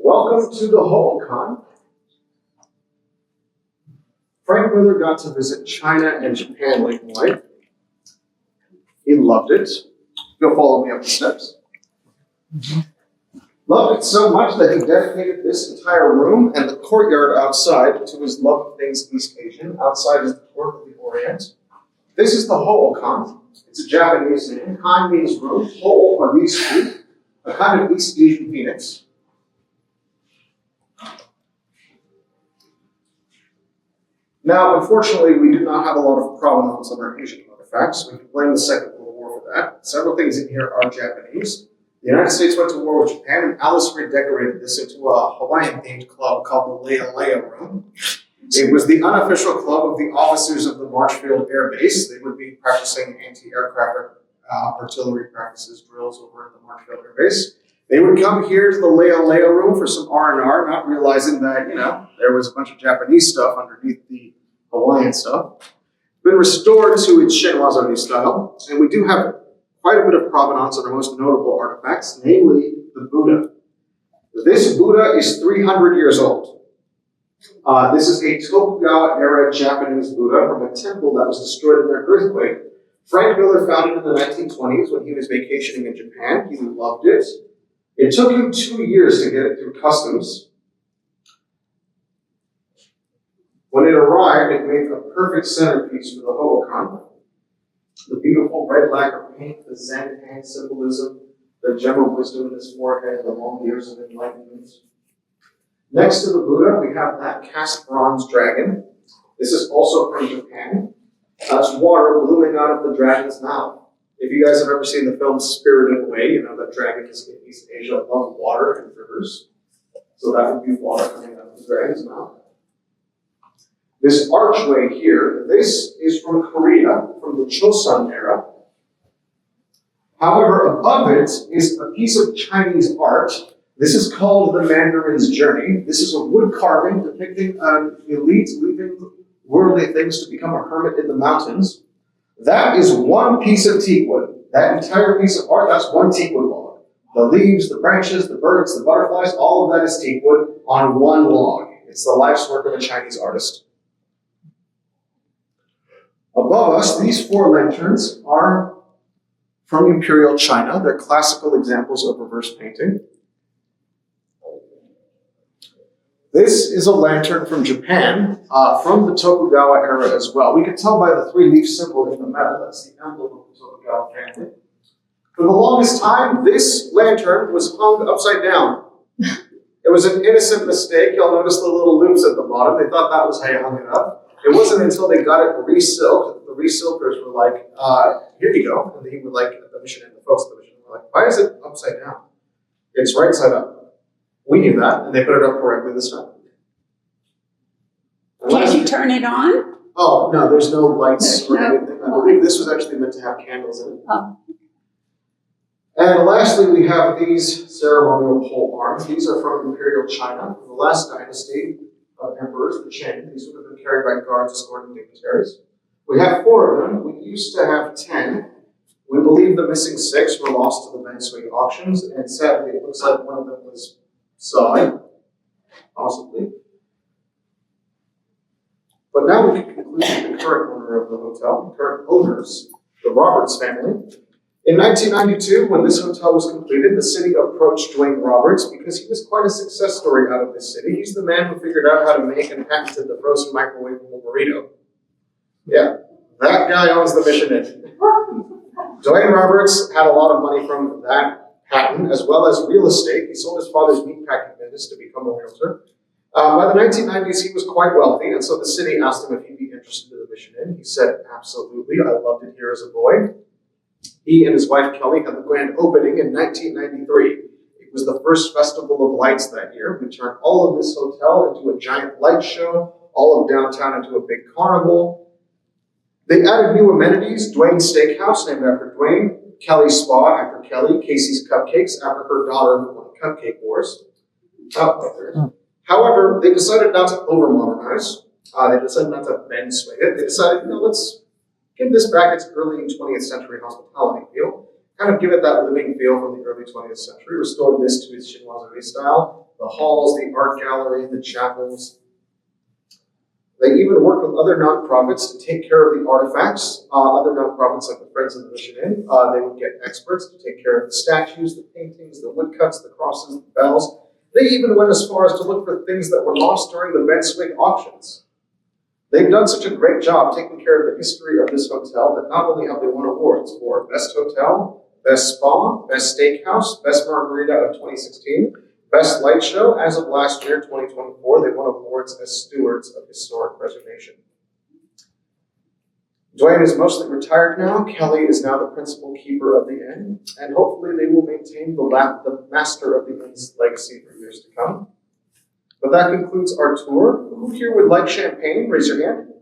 Welcome to the Hoboken. Frank Miller got to visit China and Japan late in life. He loved it. You'll follow me up the steps. Loved it so much that he dedicated this entire room and the courtyard outside to his love of things East Asian. Outside is the Court of the Orient. This is the Hoboken. It's a Japanese name. Han means room. Ho or East Street, a kind of East Asian phoenix. Now, unfortunately, we do not have a lot of provenance on our Asian artifacts. We can blame the Second World War for that. Several things in here are Japanese. The United States went to war with Japan, and Alice redecorated this into a Hawaiian-themed club called the Leia Leia Room. It was the unofficial club of the officers of the Marshfield Air Base. They would be practicing anti-aircraft artillery practices, drills over at the Marshfield Air Base. They would come here to the Leia Leia Room for some R&R, not realizing that, there was a bunch of Japanese stuff underneath the Hawaiian stuff. It's been restored to its Shinwaza style, and we do have quite a bit of provenance on our most notable artifacts, namely the Buddha. This Buddha is 300 years old. This is a Tokugawa-era Japanese Buddha from a temple that was destroyed in an earthquake. Frank Miller found it in the 1920s when he was vacationing in Japan. He loved it. It took him 2 years to get it through customs. When it arrived, it made a perfect centerpiece for the Hoboken. The beautiful red lacquer paint, the Zen hand symbolism, the gem of wisdom in his forehead, the long years of enlightenment. Next to the Buddha, we have that cast bronze dragon. This is also from Japan. That's water blooming out of the dragon's mouth. If you guys have ever seen the film Spirited Away, you know that dragon is in East Asia, love water and rivers. So that would be water coming out of the dragon's mouth. This archway here, this is from Korea, from the Chosun era. However, above it is a piece of Chinese art. This is called the Mandarin's Journey. This is a wood carving depicting an elite leaving worldly things to become a hermit in the mountains. That is one piece of teak wood. That entire piece of art, that's one teak wood log. The leaves, the branches, the birds, the butterflies, all of that is teak wood on one log. It's the life's work of a Chinese artist. Above us, these 4 lanterns are from Imperial China. They're classical examples of reverse painting. This is a lantern from Japan, from the Tokugawa era as well. We can tell by the 3-leaf symbol in the metal, that's the emblem of the Tokugawa family. For the longest time, this lantern was hung upside down. It was an innocent mistake. You'll notice the little loops at the bottom. They thought that was how you hung it up. It wasn't until they got it resilked, the resilkers were like, here you go. And he would like, at the mission and the folks at the mission were like, why is it upside down? It's right side up. We knew that, and they put it up correctly this time. Can't you turn it on? Oh, no, there's no lights or No. anything. I believe this was actually meant to have candles in it. Oh. And lastly, we have these ceremonial pole arms. These are from Imperial China, from the last dynasty of emperors, the Qing. These would have been carried by guards escorting dignitaries. We have 4 of them. We used to have 10. We believe the missing 6 were lost to the Mansui auctions, and sadly, it looks like one of them was side, possibly. But now we can conclude with the current owner of the hotel, current owners, the Roberts family. In 1992, when this hotel was completed, the city approached Dwayne Roberts because he was quite a success story out of this city. He's the man who figured out how to make and patented the frozen microwavable burrito. Yeah, that guy owns the Mission Inn. Dwayne Roberts had a lot of money from that patent, as well as real estate. He sold his father's meatpacking business to become a realtor. By the 1990s, he was quite wealthy, and so the city asked him if he'd be interested in the Mission Inn. He said, absolutely, I loved it here as a boy. He and his wife, Kelly, had the grand opening in 1993. It was the first Festival of Lights that year. We turned all of this hotel into a giant light show, all of downtown into a big carnival. They added new amenities, Dwayne's Steakhouse, named after Dwayne, Kelly's Spa, after Kelly, Casey's Cupcakes, after her daughter who won the Cupcake Wars. However, they decided not to over-modernize. They decided not to bend swing it. They decided, let's give this back its early 20th century hospitality feel, kind of give it that living feel from the early 20th century, restored this to its chinoiserie style, the halls, the art gallery, the chapels. They even worked with other nonprofits to take care of the artifacts. Other nonprofits like the Friends of the Mission Inn, they would get experts to take care of the statues, the paintings, the woodcuts, the crosses, the bells. They even went as far as to look for things that were lost during the Benswick auctions. They've done such a great job taking care of the history of this hotel that not only have they won awards for Best Hotel, Best Spa, Best Steakhouse, Best Margarita of 2016, Best Light Show, as of last year, 2024, they won awards as stewards of historic preservation. Dwayne is mostly retired now. Kelly is now the principal keeper of the inn, and hopefully they will maintain the master of the inn's legacy for years to come. But that concludes our tour. Who here would like champagne? Raise your hand.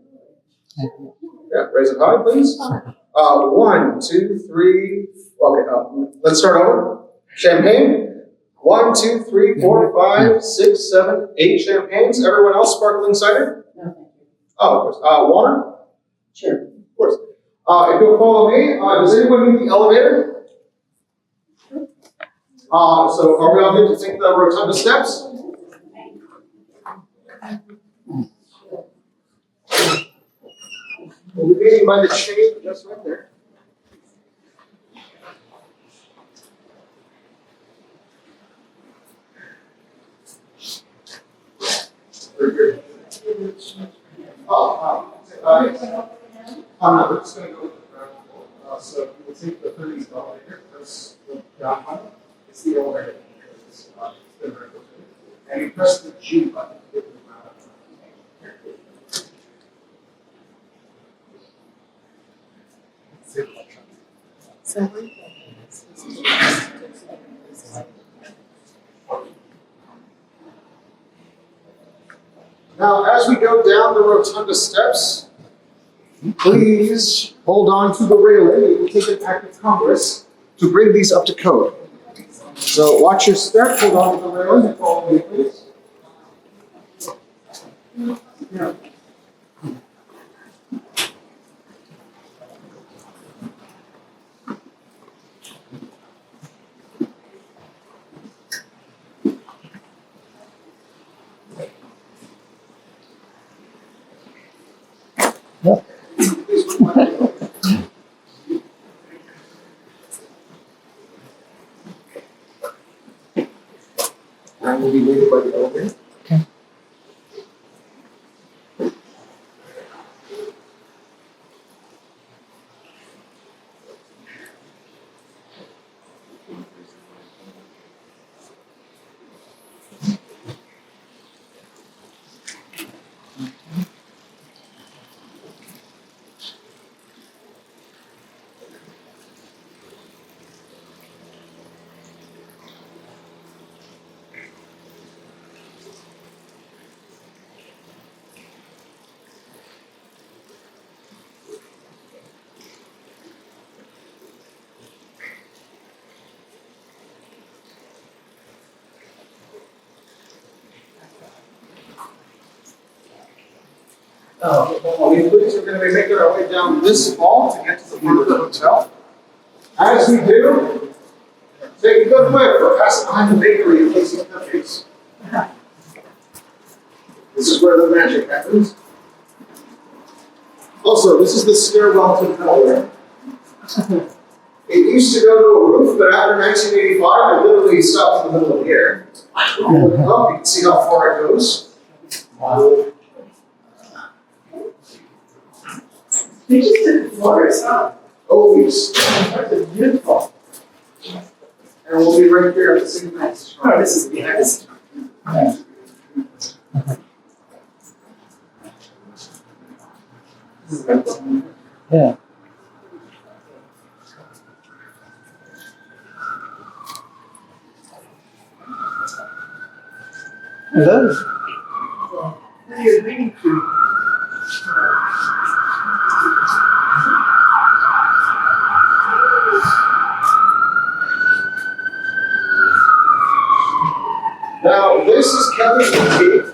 Yeah, raise it high, please. 1, 2, 3. Okay, let's start over. Champagne. 1, 2, 3, 4, 5, 6, 7, 8 champagnes. Everyone else sparkling cider? No, thank you. Oh, of course. Water? Sure. Of course. If you'll follow me, does anyone need the elevator? So are we all good to take the rotunda steps? We'll be meeting by the shade just right there. Very good. No, we're just going to go with the ground floor. So we'll take the 30s elevator. Press the down button. It's the elevator. It's been very good. And you press the G button to get to the ground. Now, as we go down the rotunda steps, please hold on to the railing. It will take an act of Congress to bring these up to code. So watch your step, hold on to the railing, and follow me, please. Yeah. I will be waited by the elevator. Okay. We're going to be making our way down this hall to get to the front of the hotel. As we do, take a good whiff for passing behind the bakery and Casey's Cupcakes. This is where the magic happens. Also, this is the stairwell to nowhere. It used to go to a roof, but after 1985, it literally stopped in the middle of the air. Look up, you can see how far it goes. They just did the floors, huh? Oh, yes. That's beautiful. And we'll be right here at the same time. Oh, this is nice. Yeah. Hello. What are you reading through? Now, this is Kelly's Boutique.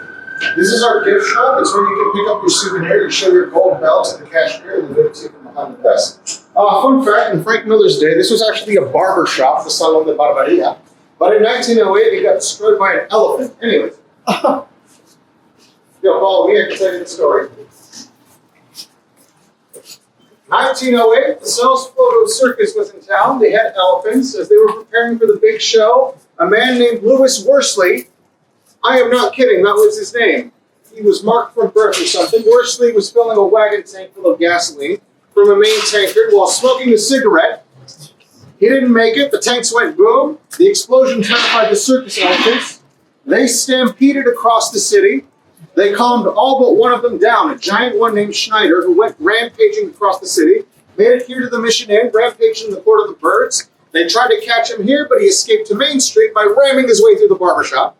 This is our gift shop. It's where you can pick up your souvenir. You show your gold bell to the cashier and the boutique behind the desk. Fun fact, in Frank Miller's day, this was actually a barber shop, the Salon de Barberia. But in 1908, it got destroyed by an elephant. Anyways. Yo, follow me, I can tell you the story. 1908, the Cells Photo Circus was in town. They had elephants. As they were preparing for the big show, a man named Louis Worsley, I am not kidding, that was his name. He was marked from birth or something. Worsley was filling a wagon tank full of gasoline from a main tankard while smoking a cigarette. He didn't make it. The tanks went boom. The explosion terrified the circus elephants. They stampeded across the city. They calmed all but one of them down, a giant one named Schneider, who went rampaging across the city, made it here to the Mission Inn, rampaged in the Court of the Birds. They tried to catch him here, but he escaped to Main Street by ramming his way through the barbershop.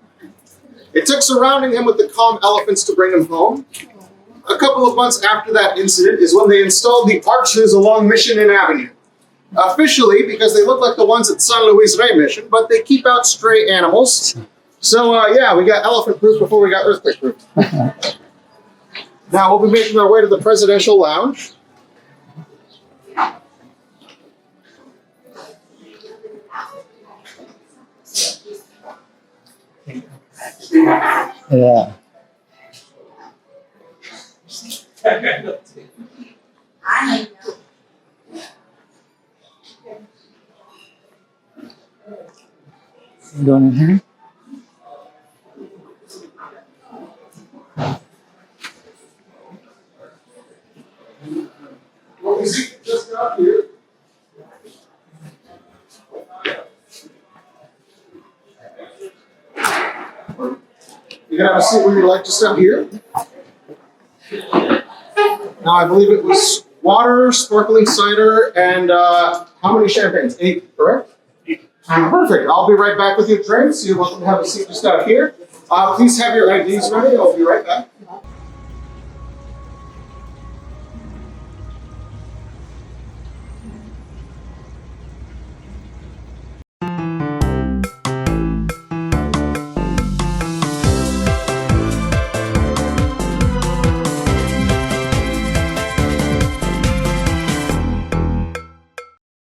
It took surrounding him with the calm elephants to bring him home. A couple of months after that incident is when they installed the arches along Mission Inn Avenue. Officially, because they look like the ones at San Luis Rey Mission, but they keep out stray animals. So, yeah, we got elephant proof before we got earthquake proof. Now, we'll be making our way to the Presidential Lounge. Yeah. Going in here? What we see just got here. You can have a seat where you'd like to sit here. Now, I believe it was water, sparkling cider, and how many champagnes? 8, correct? 8. Perfect. I'll be right back with your drinks. You're welcome to have a seat just out here. Please have your IDs ready. I'll be right back.